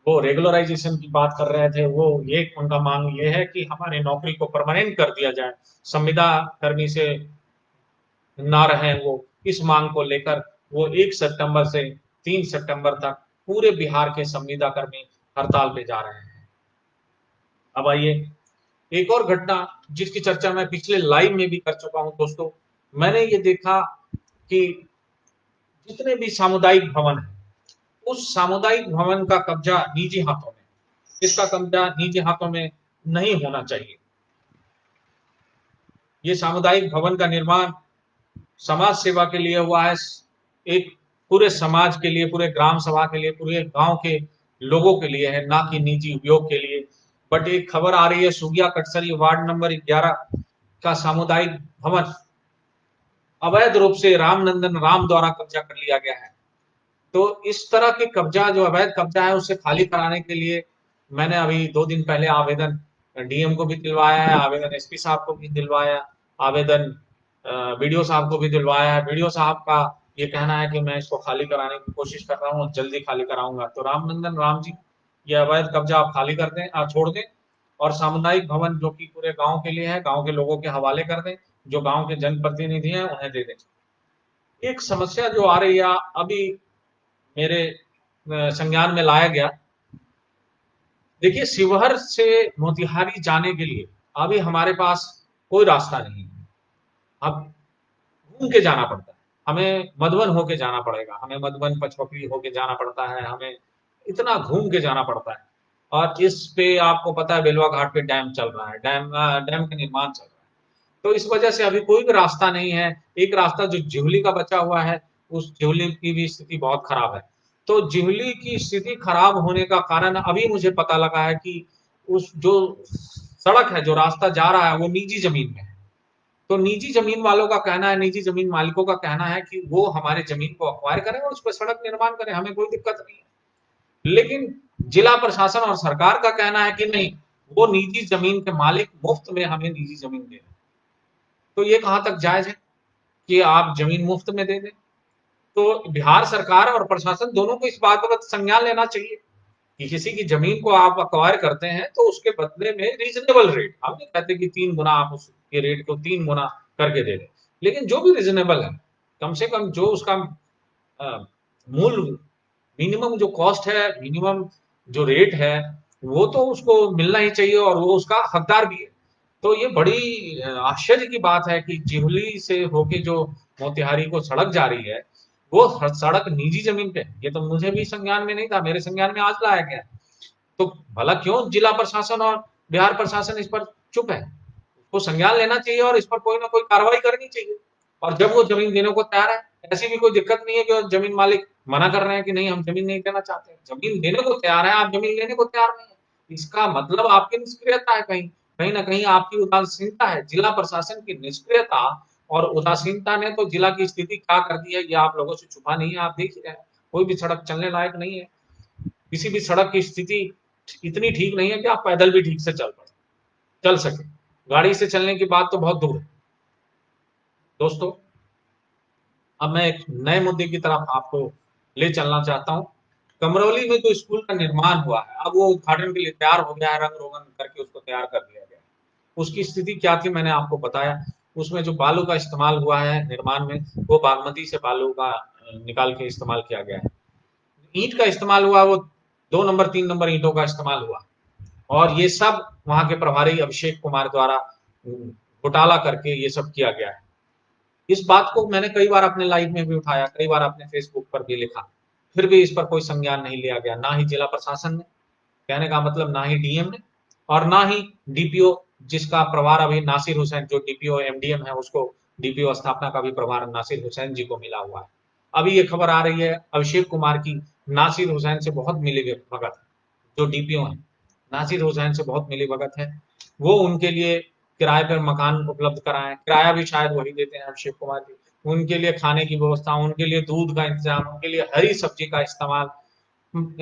वो रेगुलराइजेशन की बात कर रहे थे। वो ये उनका मांग ये है कि हमारी नौकरी को परमानेंट कर दिया जाए, संविदा कर्मी से ना रहे वो। इस मांग को लेकर वो 1 सितंबर से 3 सितंबर तक पूरे बिहार के संविदा कर्मी हड़ताल पे जा रहे हैं। अब आइए एक और घटना जिसकी चर्चा मैं पिछले लाइव में भी कर चुका हूं दोस्तों। मैंने ये देखा कि जितने भी सामुदायिक भवन है, उस सामुदायिक भवन का कब्जा निजी हाथों में, इसका कब्जा निजी हाथों में नहीं होना चाहिए। ये सामुदायिक भवन का निर्माण समाज सेवा के लिए हुआ है, एक पूरे समाज के लिए, पूरे ग्राम सभा के लिए, पूरे गांव के लोगों के लिए है, ना कि निजी उपयोग के लिए। बट एक खबर आ रही है, सुगिया कटसरी वार्ड नंबर 11 का सामुदायिक भवन अवैध रूप से रामनंदन राम द्वारा कब्जा कर लिया गया है। तो इस तरह के कब्जा, जो अवैध कब्जा है, उसे खाली कराने के लिए मैंने अभी 2 दिन पहले आवेदन डीएम को भी दिलवाया है, आवेदन एसपी साहब को भी दिलवाया, आवेदन बीडीओ साहब को भी दिलवाया है। बीडीओ साहब का ये कहना है कि मैं इसको खाली कराने की कोशिश कर रहा हूँ, जल्दी खाली कराऊंगा। तो रामनंदन राम जी, ये अवैध कब्जा आप खाली कर दें, छोड़ दें, और सामुदायिक भवन जो कि पूरे गांव के लिए है, गांव के लोगों के हवाले कर दें, जो गांव के जनप्रतिनिधि हैं उन्हें दे दें। एक समस्या जो आ रही है अभी मेरे संज्ञान में लाया गया, देखिए शिवहर से मोतिहारी जाने के लिए अभी हमारे पास कोई रास्ता नहीं है। अब घूम के जाना पड़ता है, हमें मधुबन होके जाना पड़ेगा, हमें मधुबन पचमपी होके जाना पड़ता है, हमें इतना घूम के जाना पड़ता है। और इस पे आपको पता है बेलवा घाट पे डैम चल रहा है, डैम का निर्माण चल रहा है। तो इस वजह से अभी कोई भी रास्ता नहीं है। एक रास्ता जो जिहुली का बचा हुआ है, उस जिहुली की भी स्थिति बहुत खराब है। तो जिहुली की स्थिति खराब होने का कारण अभी मुझे पता लगा है कि उस जो सड़क है, जो रास्ता जा रहा है, वो निजी जमीन में है। तो निजी जमीन वालों का कहना है, निजी जमीन मालिकों का कहना है कि वो हमारे जमीन को अक्वायर करें और उस पर सड़क निर्माण करें, हमें कोई दिक्कत नहीं है। लेकिन जिला प्रशासन और सरकार का कहना है कि नहीं, वो निजी जमीन के मालिक मुफ्त में हमें निजी जमीन दे रहे। तो ये कहां तक जायज है कि आप जमीन मुफ्त में दे दें? तो बिहार सरकार और प्रशासन दोनों को इस बात का संज्ञान लेना चाहिए कि किसी की जमीन को आप अक्वायर करते हैं तो उसके बदले में रीजनेबल रेट, हम नहीं कहते कि 3 गुना आप उसके रेट को 3 गुना करके दे दें, लेकिन जो भी रीजनेबल है, कम से कम जो उसका मूल मिनिमम जो कॉस्ट है, मिनिमम जो रेट है, वो तो उसको मिलना ही चाहिए और वो उसका हकदार भी है। तो ये बड़ी आश्चर्य की बात है कि जिहुली से होके जो मोतिहारी को सड़क जा रही है, वो सड़क निजी जमीन पे है। ये तो मुझे भी संज्ञान में नहीं था, मेरे संज्ञान में आज लाया गया। तो भला क्यों जिला प्रशासन और बिहार प्रशासन इस पर चुप है? उसको संज्ञान लेना चाहिए और इस पर कोई ना कोई कार्रवाई करनी चाहिए। और जब वो जमीन देने को तैयार है, ऐसी भी कोई दिक्कत नहीं है कि जमीन मालिक मना कर रहे हैं कि नहीं हम जमीन नहीं देना चाहते। जमीन देने को तैयार है, आप जमीन लेने को तैयार नहीं है, इसका मतलब आपकी निष्क्रियता है, कहीं कहीं ना कहीं आपकी उदासीनता है। जिला प्रशासन की निष्क्रियता और उदासीनता ने तो जिला की स्थिति क्या कर दी है, ये आप लोगों से छुपा नहीं है, आप देख ही रहे हैं। कोई भी सड़क चलने लायक नहीं है, किसी भी सड़क की स्थिति इतनी ठीक नहीं है कि आप पैदल भी ठीक से चल सके, गाड़ी से चलने की बात तो बहुत दूर है। दोस्तों, अब मैं एक नए मुद्दे की तरफ आपको ले चलना चाहता हूं। कमरौली में जो स्कूल का निर्माण हुआ है, अब वो उद्घाटन के लिए तैयार हो गया है, रंग रोगन करके उसको तैयार कर दिया गया है। उसकी स्थिति क्या थी मैंने आपको बताया। उसमें जो बालू का इस्तेमाल हुआ है निर्माण में, वो बागमती से बालू का निकाल के इस्तेमाल किया गया है। ईंट का इस्तेमाल हुआ, वो 2 नंबर 3 नंबर ईंटों का इस्तेमाल हुआ, और ये सब वहां के प्रभारी अभिषेक कुमार द्वारा घोटाला करके ये सब किया गया है। इस बात को मैंने कई बार अपने लाइव में भी उठाया, कई बार अपने फेसबुक पर भी लिखा, फिर भी इस पर कोई संज्ञान नहीं लिया गया, ना ही जिला प्रशासन ने, कहने का मतलब ना ही डीएम ने, और ना ही डीपीओ, जिसका प्रभार अभी नासिर हुसैन, जो डीपीओ एमडीएम है, उसको डीपीओ स्थापना का भी प्रभार नासिर हुसैन जी को मिला हुआ है। अभी ये खबर आ रही है अभिषेक कुमार की नासिर हुसैन से बहुत मिली भगत, जो डीपीओ है, नासिर हुसैन से बहुत मिली भगत है। वो उनके लिए किराए पर मकान उपलब्ध कराएं, किराया भी शायद वही देते हैं अभिषेक कुमार जी। उनके लिए खाने की व्यवस्था, उनके लिए दूध का इंतजाम, उनके लिए हरी सब्जी का इस्तेमाल,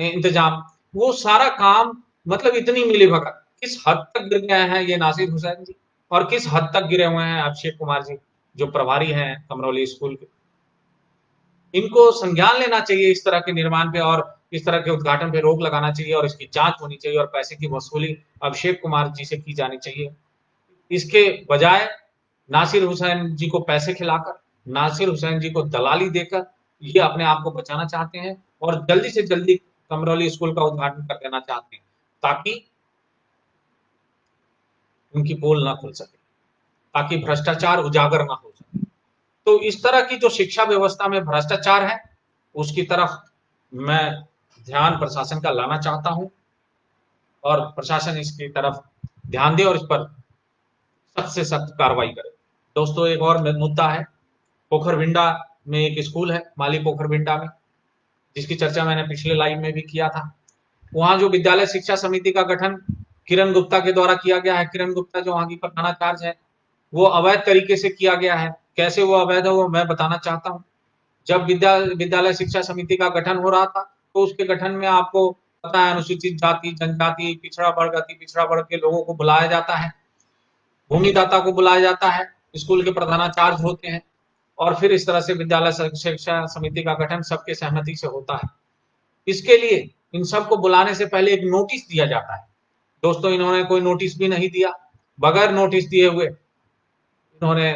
इंतजाम, वो सारा काम, मतलब इतनी मिलीभगत किस हद तक गिर गए हैं ये नासिर हुसैन जी, और किस हद तक गिरे हुए हैं अभिषेक कुमार जी, जो प्रभारी हैं कमरौली स्कूल के। इनको संज्ञान लेना चाहिए इस तरह के निर्माण पे, और इस तरह के उद्घाटन पे रोक लगाना चाहिए, और इसकी जांच होनी चाहिए, और पैसे की वसूली अभिषेक कुमार जी से की जानी चाहिए। इसके बजाय नासिर हुसैन जी को पैसे खिलाकर, नासिर हुसैन जी को दलाली देकर ये अपने आप को बचाना चाहते हैं, और जल्दी से जल्दी कमरौली स्कूल का उद्घाटन कर देना चाहते हैं, ताकि उनकी पोल ना खुल सके, ताकि भ्रष्टाचार उजागर ना हो सके। तो इस तरह की जो शिक्षा व्यवस्था में भ्रष्टाचार है, उसकी तरफ मैं ध्यान प्रशासन का लाना चाहता हूं, और प्रशासन इसकी तरफ ध्यान दे और इस पर सख्त से सख्त कार्रवाई करे। दोस्तों, एक और मुद्दा है, पोखरविंडा में एक स्कूल है, माली पोखरविंडा में, जिसकी चर्चा मैंने पिछले लाइव में भी किया था। वहां जो विद्यालय शिक्षा समिति का गठन किरण गुप्ता के द्वारा किया गया है, किरण गुप्ता जो वहां की प्रधानाचार्य है, वो अवैध तरीके से किया गया है। कैसे वो अवैध है वो मैं बताना चाहता हूँ। जब विद्यालय शिक्षा समिति का गठन हो रहा था, तो उसके गठन में आपको पता है अनुसूचित जाति, जनजाति, पिछड़ा वर्ग, अति पिछड़ा वर्ग के लोगों को बुलाया जाता है, भूमिदाता को बुलाया जाता है, स्कूल के प्रधानाचार्य होते हैं, और फिर इस तरह से विद्यालय शिक्षा समिति का गठन सबके सहमति से होता है। इसके लिए इन सबको बुलाने से पहले एक नोटिस दिया जाता है। दोस्तों, इन्होंने कोई नोटिस भी नहीं दिया, बगैर नोटिस दिए हुए इन्होंने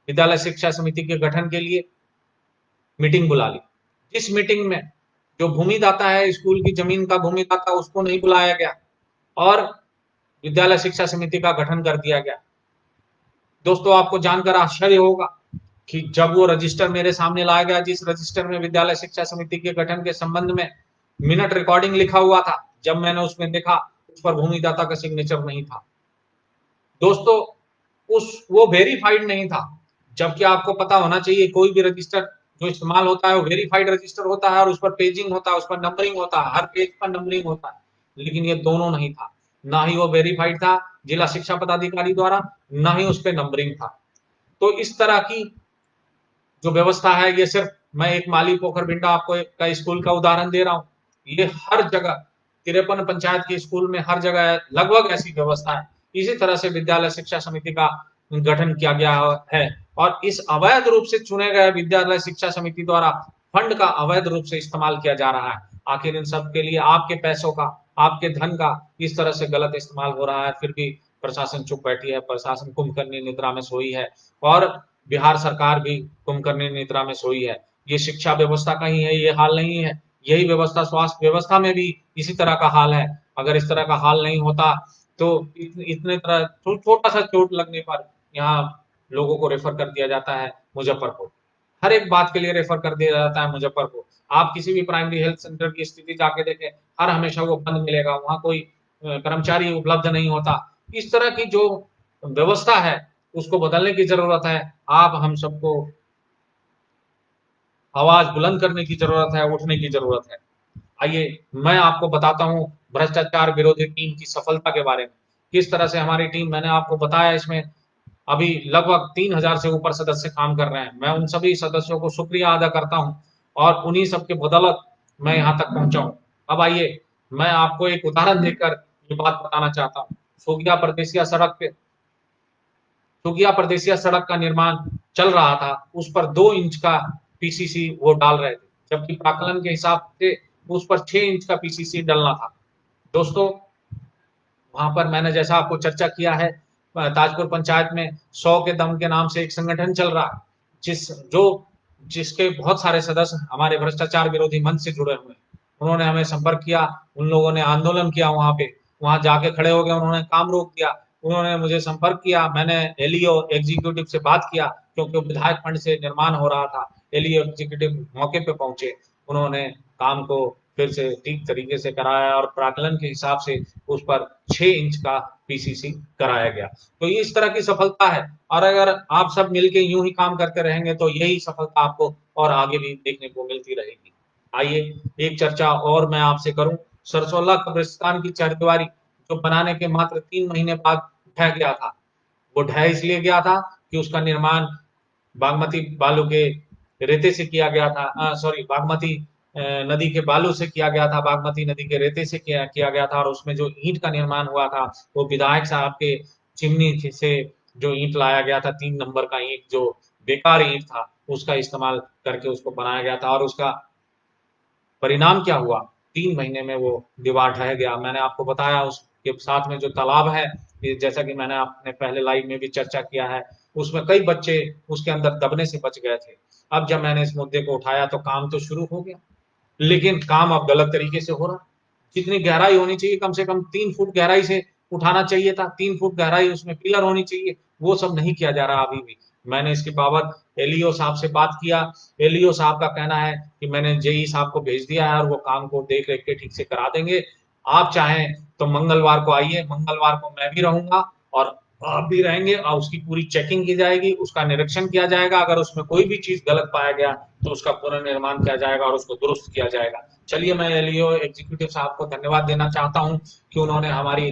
विद्यालय शिक्षा समिति के गठन के लिए मीटिंग बुला ली। जिस मीटिंग में जो भूमिदाता है, स्कूल की जमीन का भूमिदाता, उसको नहीं बुलाया गया, और विद्यालय शिक्षा समिति का गठन कर दिया गया। दोस्तों, आपको जानकर आश्चर्य होगा कि जब वो रजिस्टर मेरे सामने लाया गया, जिस रजिस्टर में विद्यालय शिक्षा समिति के गठन के संबंध में मिनट रिकॉर्डिंग लिखा हुआ था, जब मैंने उसमें देखा, उस पर भूमिदाता का सिग्नेचर नहीं था। दोस्तों, वो वेरीफाइड नहीं था, जबकि आपको पता होना चाहिए कोई भी रजिस्टर जो इस्तेमाल होता है वो वेरीफाइड रजिस्टर होता है, और उस पर पेजिंग होता है, उस पर नंबरिंग होता है, हर पेज पर नंबरिंग होता है। लेकिन ये दोनों नहीं था, ना ही वो वेरीफाइड था जिला शिक्षा पदाधिकारी द्वारा, ना ही उस पर नंबरिंग था। तो इस तरह की जो व्यवस्था है, ये सिर्फ मैं एक माली पोखरबिंडा आपको का स्कूल का उदाहरण दे रहा हूँ, ये हर जगह 53 पंचायत के स्कूल में हर जगह लगभग ऐसी व्यवस्था है। इसी तरह से विद्यालय शिक्षा समिति का गठन किया गया है, और इस अवैध रूप से चुने गए विद्यालय शिक्षा समिति द्वारा फंड का अवैध रूप से इस्तेमाल किया जा रहा है। आखिर इन सब के लिए आपके पैसों का, आपके धन का इस तरह से गलत इस्तेमाल हो रहा है, फिर भी प्रशासन चुप बैठी है, प्रशासन कुंभकर्णी निद्रा में सोई है, और बिहार सरकार भी कुंभकर्णी निद्रा में सोई है। ये शिक्षा व्यवस्था का ही है ये हाल नहीं है, यही व्यवस्था स्वास्थ्य व्यवस्था में भी इसी तरह का हाल है। अगर इस तरह का हाल नहीं होता तो इतने तरह छोटा सा चोट लगने पर यहाँ लोगों को रेफर कर दिया जाता है मुजफ्फरपुर, हर एक बात के लिए रेफर कर दिया जाता है मुजफ्फरपुर। आप किसी भी प्राइमरी हेल्थ सेंटर की स्थिति जाके देखें, हर हमेशा वो बंद मिलेगा, वहां कोई कर्मचारी उपलब्ध नहीं होता। इस तरह की जो व्यवस्था है उसको बदलने की जरूरत है। आप हम सबको आवाज बुलंद करने की जरूरत है, उठने की जरूरत है। आइए मैं आपको बताता हूं भ्रष्टाचार विरोधी टीम की सफलता के बारे में। किस तरह से हमारी टीम, मैंने आपको बताया, इसमें अभी लगभग 3000 से ऊपर सदस्य काम कर रहे हैं। मैं उन सभी सदस्यों को शुक्रिया अदा करता हूं, और उन्हीं सबके बदौलत मैं यहां तक पहुंचा हूं। अब आइए मैं आपको एक उदाहरण देकर ये बात बताना चाहता हूं। सोगिया परदेसिया सड़क पे, सुगिया प्रदेशिया सड़क का निर्माण चल रहा था, उस पर 2 इंच का पीसीसी वो डाल रहे थे, जबकि प्राकलन के हिसाब से उस पर 6 इंच का पीसीसी डलना था। दोस्तों, वहां पर मैंने जैसा आपको चर्चा किया है, ताजपुर पंचायत में 100 के दम के नाम से एक संगठन चल रहा है, जिसके बहुत सारे सदस्य हमारे भ्रष्टाचार विरोधी मंच से जुड़े हुए हैं। उन्होंने हमें संपर्क किया, उन लोगों ने आंदोलन किया, वहां जाके खड़े हो गए, उन्होंने काम रोक दिया। उन्होंने मुझे संपर्क किया, मैंने एलईओ एग्जीक्यूटिव से बात किया, क्योंकि विधायक फंड से निर्माण हो रहा था। एलईओ एग्जीक्यूटिव मौके पे पहुंचे, उन्होंने काम को फिर से ठीक तरीके से कराया, और प्राकलन के हिसाब से उस पर 6 इंच का पीसीसी कराया गया। तो ये इस तरह की सफलता है, और अगर आप सब मिलके यूं ही काम करते रहेंगे तो यही सफलता आपको और आगे भी देखने को मिलती रहेगी। आइए एक चर्चा और मैं आपसे करूं, सरसोल्ला कब्रिस्तान की चरदीवारी जो बनाने के मात्र 3 महीने बाद ढह गया था। वो ढह इसलिए गया था कि उसका निर्माण बागमती बालू के रेते से किया गया था, सॉरी बागमती नदी के बालू से किया गया था, बागमती नदी के रेते से किया गया था, और उसमें जो ईंट का निर्माण हुआ था वो विधायक साहब के चिमनी से जो ईंट लाया गया था, 3 नंबर का ईंट जो बेकार ईंट था, उसका इस्तेमाल करके उसको बनाया गया था। और उसका परिणाम क्या हुआ, 3 महीने में वो दीवार ढह गया। मैंने आपको बताया उसके साथ में जो तालाब है, जैसा कि मैंने अपने पहले लाइव में भी चर्चा किया है, उसमें कई बच्चे उसके अंदर दबने से बच गए थे। अब जब मैंने इस मुद्दे को उठाया तो काम तो शुरू हो गया, लेकिन काम अब गलत तरीके से हो रहा। जितनी गहराई होनी चाहिए, कम से कम 3 फुट गहराई से उठाना चाहिए था, 3 फुट गहराई उसमें पिलर होनी चाहिए, वो सब नहीं किया जा रहा अभी भी। मैंने इसके बाबत एलईओ साहब से बात किया। एलईओ साहब का कहना है कि मैंने जेई साहब को भेज दिया है और वो काम को देख रेख के ठीक से करा देंगे। आप चाहें तो मंगलवार को आइए, मंगलवार को मैं भी रहूंगा और आप भी रहेंगे, और उसकी पूरी चेकिंग की जाएगी, उसका निरीक्षण किया जाएगा। अगर उसमें कोई भी चीज गलत पाया गया तो उसका पुनर्निर्माण किया जाएगा और उसको दुरुस्त किया जाएगा। चलिए, मैं एलईओ एग्जीक्यूटिव साहब को धन्यवाद देना चाहता हूं कि उन्होंने हमारी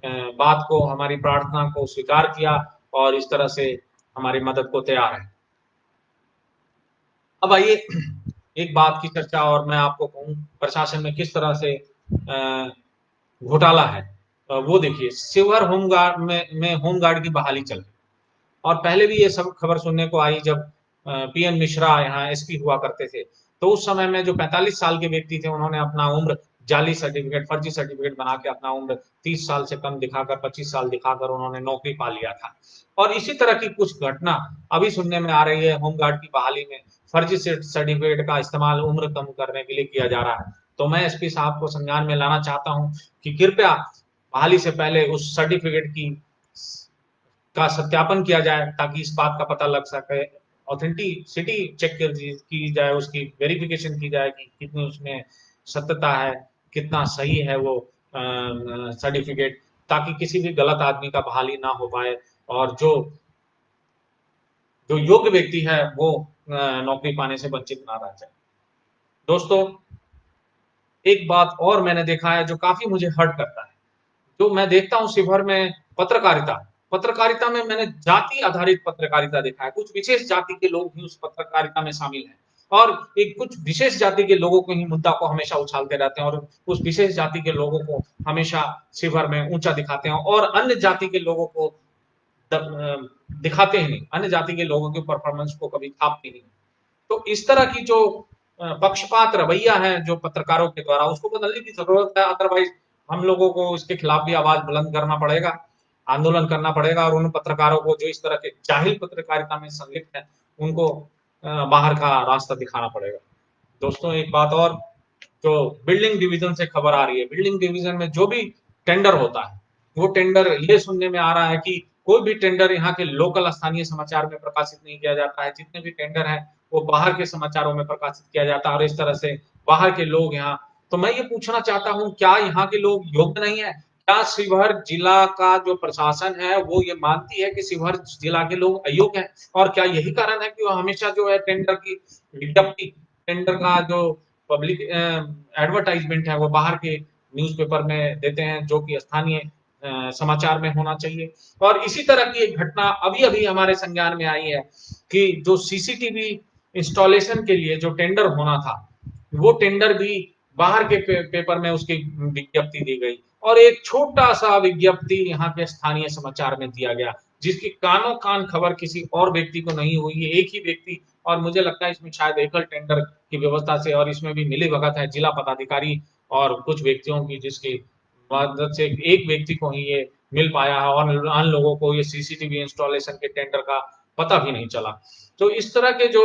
बात को, हमारी प्रार्थना को स्वीकार किया और इस तरह से हमारी मदद को तैयार है। अब आइए एक बात की चर्चा और मैं आपको कहूं प्रशासन में किस तरह से घोटाला है। वो देखिए, शिवहर होमगार्ड में होमगार्ड की बहाली चल रही, और पहले भी ये सब खबर सुनने को आई जब पीएन मिश्रा यहाँ एसपी हुआ करते थे। तो उस समय में जो 45 साल के व्यक्ति थे, उन्होंने अपना उम्र जाली सर्टिफिकेट, फर्जी सर्टिफिकेट बना के अपना उम्र 30 साल से कम दिखाकर, 25 साल दिखाकर उन्होंने नौकरी पा लिया था। और इसी तरह की कुछ घटना अभी सुनने में आ रही है होमगार्ड की बहाली में। फर्जी सर्टिफिकेट का इस्तेमाल उम्र कम करने के लिए किया जा रहा है। तो मैं एसपी साहब को संज्ञान में लाना चाहता हूं कि कृपया बहाली से पहले उस सर्टिफिकेट की का सत्यापन किया जाए, ताकि इस बात का पता लग सके, ऑथेंटिसिटी चेक की जाए, उसकी वेरिफिकेशन की जाए कि कितनी उसमें सत्यता है, कितना सही है वो सर्टिफिकेट, ताकि किसी भी गलत आदमी का बहाली ना हो पाए और जो जो योग्य व्यक्ति है वो नौकरी पाने से वंचित ना रह जाए। दोस्तों, एक बात और मैंने देखा है जो काफी मुझे हर्ट करता है। जो मैं देखता हूँ शिवहर में पत्रकारिता, पत्रकारिता में मैंने जाति आधारित पत्रकारिता देखा है। कुछ विशेष जाति के लोग ही उस पत्रकारिता में शामिल हैं, और एक कुछ विशेष जाति के लोगों को ही मुद्दा को हमेशा उछालते रहते हैं, और उस विशेष जाति के लोगों को हमेशा शिवहर में ऊंचा दिखाते हैं, और अन्य जाति के लोगों को दिखाते ही नहीं, अन्य जाति के लोगों के परफॉर्मेंस को कभी छापते नहीं। तो इस तरह की जो पक्षपात रवैया है जो पत्रकारों के द्वारा, उसको बदलने की जरूरत है। अदरवाइज हम लोगों को इसके खिलाफ भी आवाज बुलंद करना पड़ेगा, आंदोलन करना पड़ेगा, और उन पत्रकारों को जो इस तरह के जाहिल पत्रकारिता में संलिप्त है, उनको बाहर का रास्ता दिखाना पड़ेगा। दोस्तों, एक बात और, जो बिल्डिंग डिवीजन से खबर आ रही है, बिल्डिंग डिवीजन में जो भी टेंडर होता है, वो टेंडर, ये सुनने में आ रहा है कि कोई भी टेंडर यहाँ के लोकल स्थानीय समाचार में प्रकाशित नहीं किया जाता है। जितने भी टेंडर है वो बाहर के समाचारों में प्रकाशित किया जाता है, और इस तरह से बाहर के लोग यहाँ, तो मैं ये पूछना चाहता हूँ, क्या यहाँ के लोग योग्य नहीं है? क्या शिवहर जिला का जो प्रशासन है वो ये मानती है कि शिवहर जिला के लोग अयोग्य हैं? और क्या यही कारण है कि वो हमेशा जो है टेंडर की विज्ञप्ति, टेंडर का जो पब्लिक एडवर्टाइजमेंट है वो बाहर के न्यूज़पेपर में देते हैं, जो कि स्थानीय समाचार में होना चाहिए? और इसी तरह की एक घटना अभी अभी हमारे संज्ञान में आई है कि जो सीसीटीवी इंस्टॉलेशन के लिए जो टेंडर होना था, वो टेंडर भी बाहर के पेपर में उसकी विज्ञप्ति दी गई, और एक छोटा सा विज्ञप्ति यहाँ के स्थानीय समाचार में दिया गया, जिसकी कानों कान खबर किसी और व्यक्ति को नहीं हुई है, एक ही व्यक्ति। और मुझे लगता है इसमें शायद एकल टेंडर की व्यवस्था से, और इसमें भी मिली भगत है जिला पदाधिकारी और कुछ व्यक्तियों की, जिसकी मदद से एक व्यक्ति को ही ये मिल पाया है, और अन्य लोगों को ये सीसीटीवी इंस्टॉलेशन के टेंडर का पता भी नहीं चला। तो इस तरह के जो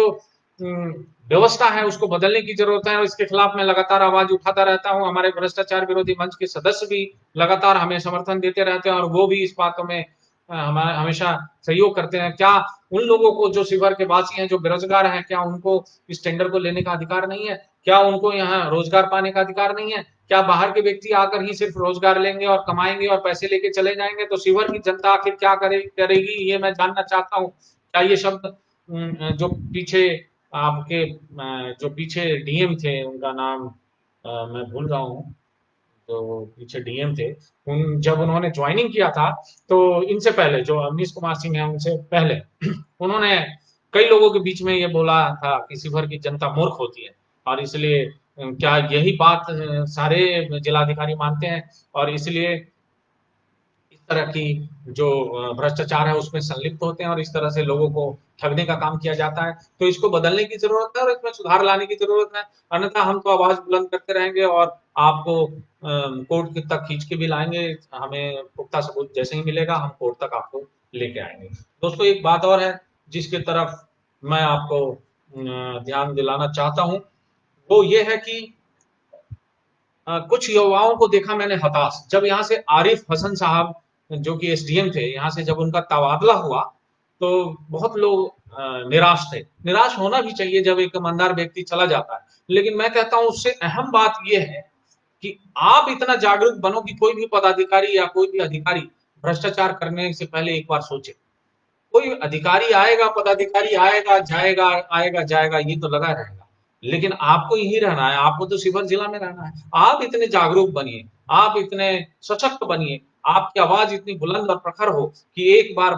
व्यवस्था है उसको बदलने की जरूरत है, और इसके खिलाफ मैं लगातार आवाज उठाता रहता हूं। हमारे भ्रष्टाचार विरोधी मंच के सदस्य भी लगातार हमें समर्थन देते रहते हैं, और वो भी इस बातों में हमारा हमेशा सहयोग करते हैं। क्या उन लोगों को जो शिवहर के वासी हैं, जो बेरोजगार हैं, क्या उनको इस टेंडर को लेने का अधिकार नहीं है? क्या उनको यहाँ रोजगार पाने का अधिकार नहीं है? क्या बाहर के व्यक्ति आकर ही सिर्फ रोजगार लेंगे और कमाएंगे और पैसे लेके चले जाएंगे? तो शिवहर की जनता आखिर क्या करेगी, ये मैं जानना चाहता हूँ। क्या ये शब्द जो पीछे आपके जो पीछे डीएम थे, उनका नाम मैं भूल रहा हूँ, जो पीछे डीएम थे, उन जब उन्होंने ज्वाइनिंग किया था, तो इनसे पहले जो अवनीश कुमार सिंह है उनसे पहले उन्होंने कई लोगों के बीच में ये बोला था कि शिवहर की जनता मूर्ख होती है, और इसलिए क्या यही बात सारे जिलाधिकारी मानते हैं, और इसलिए इस तरह की जो भ्रष्टाचार है उसमें संलिप्त होते हैं और इस तरह से लोगों को ठगने का काम किया जाता है। तो इसको बदलने की जरूरत है और इसमें सुधार लाने की जरूरत है, अन्यथा हम तो आवाज बुलंद करते रहेंगे और आपको कोर्ट तक खींच के भी लाएंगे। हमें पुख्ता सबूत जैसे ही मिलेगा हम कोर्ट तक आपको लेके आएंगे। दोस्तों, एक बात और है जिसकी तरफ मैं आपको ध्यान दिलाना चाहता हूँ, वो ये है कि कुछ युवाओं को देखा मैंने हताश, जब यहाँ से आरिफ हसन साहब जो कि एसडीएम थे, यहाँ से जब उनका तबादला हुआ तो बहुत लोग निराश थे। निराश होना भी चाहिए जब एक ईमानदार व्यक्ति चला जाता है, लेकिन मैं कहता हूं उससे अहम बात यह है कि आप इतना जागरूक बनो कि कोई भी पदाधिकारी या कोई भी अधिकारी भ्रष्टाचार करने से पहले एक बार सोचे। कोई अधिकारी आएगा, पदाधिकारी आएगा जाएगा, आएगा जाएगा, ये तो लगा रहेगा, लेकिन आपको यही रहना है, आपको तो शिवहर जिला में रहना है। आप इतने जागरूक बनिए, आप इतने सशक्त बनिए, आपकी आवाज इतनी बुलंद और प्रखर हो कि एक बार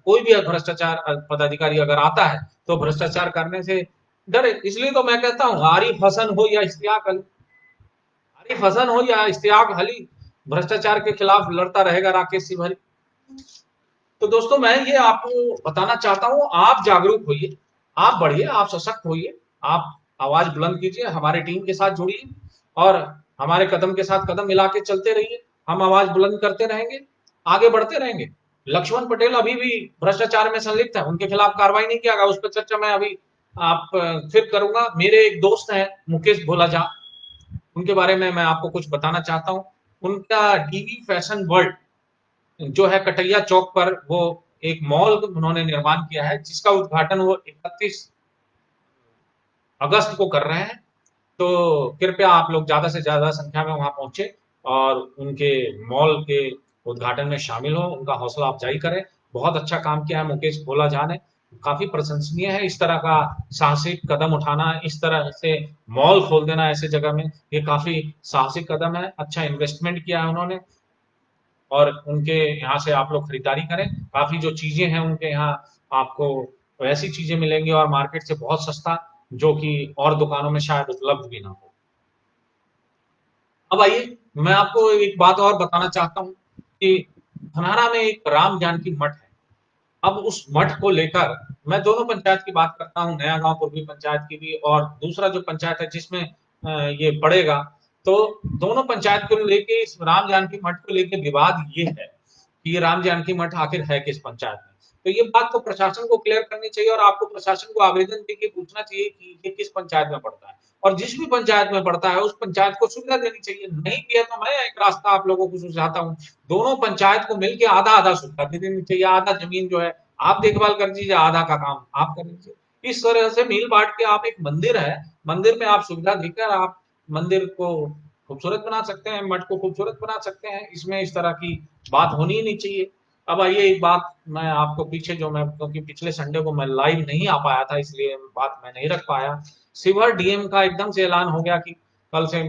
कोई भी भ्रष्टाचार पदाधिकारी अगर आता है तो भ्रष्टाचार करने से डरे। इसलिए तो मैं कहता हूँ आरिफ हसन हो या इश्तियाक अली, आरिफ हसन हो या इश्तियाक अली, भ्रष्टाचार के खिलाफ लड़ता रहेगा राकेश सिंह। तो दोस्तों, मैं ये आपको बताना चाहता हूं, आप जागरूक होइए, आप बढ़िए, आप सशक्त होइए, आप आवाज बुलंद कीजिए, हमारे टीम के साथ जुड़िए और हमारे कदम के साथ कदम मिला के चलते रहिए। हम आवाज बुलंद करते रहेंगे, आगे बढ़ते रहेंगे। लक्ष्मण पटेल अभी भी भ्रष्टाचार में संलिप्त है, उनके खिलाफ कार्रवाई नहीं किया गया, उस पर चर्चा मैं अभी आप फिर करूंगा। मेरे एक दोस्त हैं मुकेश भोलाजा, उनके बारे में मैं आपको कुछ बताना चाहता हूँ। उनका डीवी फैशन वर्ल्ड जो है कटैया चौक पर, वो एक मॉल उन्होंने निर्माण किया है जिसका उद्घाटन वो 31 अगस्त को कर रहे हैं। तो कृपया आप लोग ज्यादा से ज्यादा संख्या में वहां पहुंचे और उनके मॉल के उद्घाटन में शामिल हो, उनका हौसला अफजाई करें। बहुत अच्छा काम किया है मुकेश भोला झा ने, काफी प्रशंसनीय है इस तरह का साहसिक कदम उठाना, इस तरह से मॉल खोल देना ऐसे जगह में, ये काफी साहसिक कदम है। अच्छा इन्वेस्टमेंट किया है उन्होंने और उनके यहाँ से आप लोग खरीदारी करें। काफी जो चीजें हैं उनके यहाँ आपको वैसी चीजें मिलेंगी और मार्केट से बहुत सस्ता, जो कि और दुकानों में शायद उपलब्ध भी ना हो। अब आइए, मैं आपको एक बात और बताना चाहता हूँ कि धनहारा में एक राम जानकी मठ है। अब उस मठ को लेकर मैं दोनों पंचायत की बात करता हूँ, नया गांव पूर्वी पंचायत की भी और दूसरा जो पंचायत है जिसमें ये पड़ेगा। तो दोनों पंचायत को लेके, इस राम जानकी मठ को लेके विवाद ये है कि ये राम जानकी मठ आखिर है किस पंचायत में। तो ये बात तो प्रशासन को क्लियर करनी चाहिए और आपको प्रशासन को आवेदन देके पूछना चाहिए कि ये किस पंचायत में पड़ता है, और जिस भी पंचायत में पड़ता है उस पंचायत को सुविधा देनी चाहिए। नहीं दिया तो मैं एक रास्ता आप लोगों को सुझाता हूँ, दोनों पंचायत को मिलकर आधा आधा सुविधा दे देनी चाहिए। आधा जमीन जो है आप देखभाल कर दीजिए, आधा का काम आप कर लीजिए। इस तरह से मिल बांट के आप, एक मंदिर है, मंदिर में आप सुविधा देकर आप मंदिर को खूबसूरत बना सकते हैं, मठ को खूबसूरत बना सकते हैं। इसमें इस तरह की बात होनी ही नहीं चाहिए। अब आइए, एक बात मैं आपको पीछे जो मैं, क्योंकि पिछले संडे को मैं लाइव नहीं आ पाया था इसलिए बात मैं नहीं रख पाया। शिवहर डीएम का एकदम से ऐलान हो गया कि कल से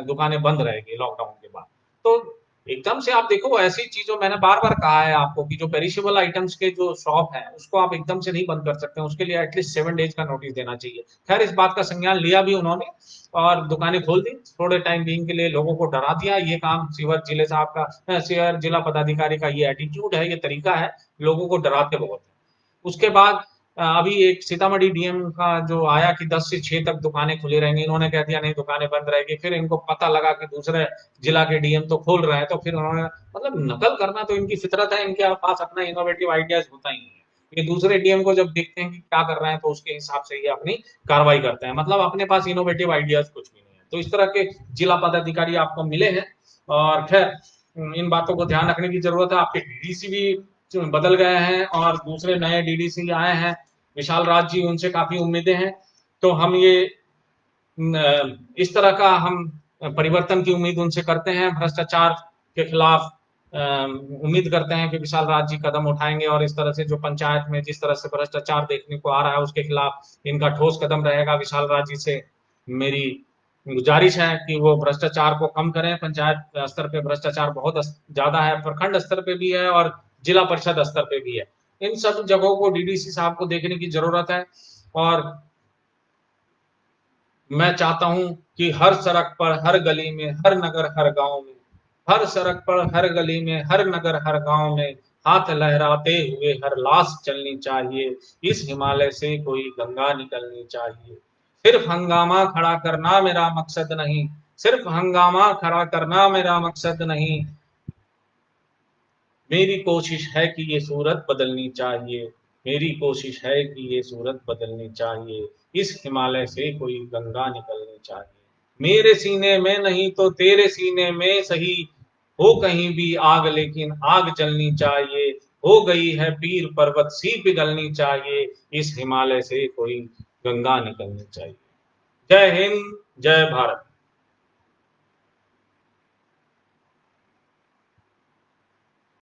दुकानें बंद रहेगी लॉकडाउन के बाद। तो एकदम से आप देखो, ऐसी चीजों, मैंने बार बार कहा है आपको कि जो पेरिशेबल आइटम्स के जो शॉप है उसको आप एकदम से नहीं बंद कर सकते, उसके लिए एटलीस्ट 7 डेज का नोटिस देना चाहिए। खैर, इस बात का संज्ञान लिया भी उन्होंने और दुकानें खोल दी, थोड़े टाइम बीइंग के लिए लोगों को डरा दिया। ये काम शिवहर जिले साहब का, शिवहर जिला पदाधिकारी का ये एटीट्यूड है, ये तरीका है, लोगों को डराते बहुत है। उसके बाद अभी एक सीतामढ़ी डीएम का जो आया कि 10 से 6 तक दुकानें खुली रहेंगी, इन्होंने कह दिया नहीं दुकानें बंद रहेगी। फिर इनको पता लगा कि दूसरे जिला के डीएम तो खोल रहे हैं, तो फिर उन्होंने, मतलब नकल करना तो इनकी फितरत है, इनके पास अपना इनोवेटिव आइडियाज होता ही है। ये दूसरे डीएम को जब देखते हैं कि क्या कर रहे हैं तो उसके हिसाब से ये अपनी कार्रवाई करते हैं, मतलब अपने पास इनोवेटिव आइडियाज कुछ भी नहीं है। तो इस तरह के जिला पदाधिकारी आपको मिले हैं और खैर इन बातों को ध्यान रखने की जरूरत है। आपके डीडीसी भी बदल गए हैं और दूसरे नए डीडीसी आए हैं, विशाल राज जी, उनसे काफी उम्मीदें हैं। तो हम ये इस तरह का हम परिवर्तन की उम्मीद उनसे करते हैं, भ्रष्टाचार के खिलाफ उम्मीद करते हैं कि विशाल राज जी कदम उठाएंगे और इस तरह से जो पंचायत में जिस तरह से भ्रष्टाचार देखने को आ रहा है उसके खिलाफ इनका ठोस कदम रहेगा। विशाल राज जी से मेरी गुजारिश है कि वो भ्रष्टाचार को कम करें। पंचायत स्तर पे भ्रष्टाचार बहुत ज्यादा है, प्रखंड स्तर पे भी है और जिला परिषद स्तर पे भी है। इन सब जगहों को डीडीसी साहब को देखने की जरूरत है। और मैं चाहता हूं कि हर सड़क पर, हर गली में, हर नगर, हर गांव में, हर सड़क पर, हर गली में, हर नगर, हर गांव में हाथ लहराते हुए हर लाश चलनी चाहिए। इस हिमालय से कोई गंगा निकलनी चाहिए। सिर्फ हंगामा खड़ा करना मेरा मकसद नहीं, सिर्फ हंगामा खड़ा करना मेरा मकसद नहीं। मेरी कोशिश है कि ये सूरत बदलनी चाहिए। मेरी कोशिश है कि ये सूरत बदलनी चाहिए। इस हिमालय से कोई गंगा निकलनी चाहिए। मेरे सीने में नहीं तो तेरे सीने में सही, हो कहीं भी आग लेकिन आग जलनी चाहिए। हो गई है पीर पर्वत सी पिघलनी चाहिए। इस हिमालय से कोई गंगा निकलनी चाहिए। जय हिंद, जय भारत।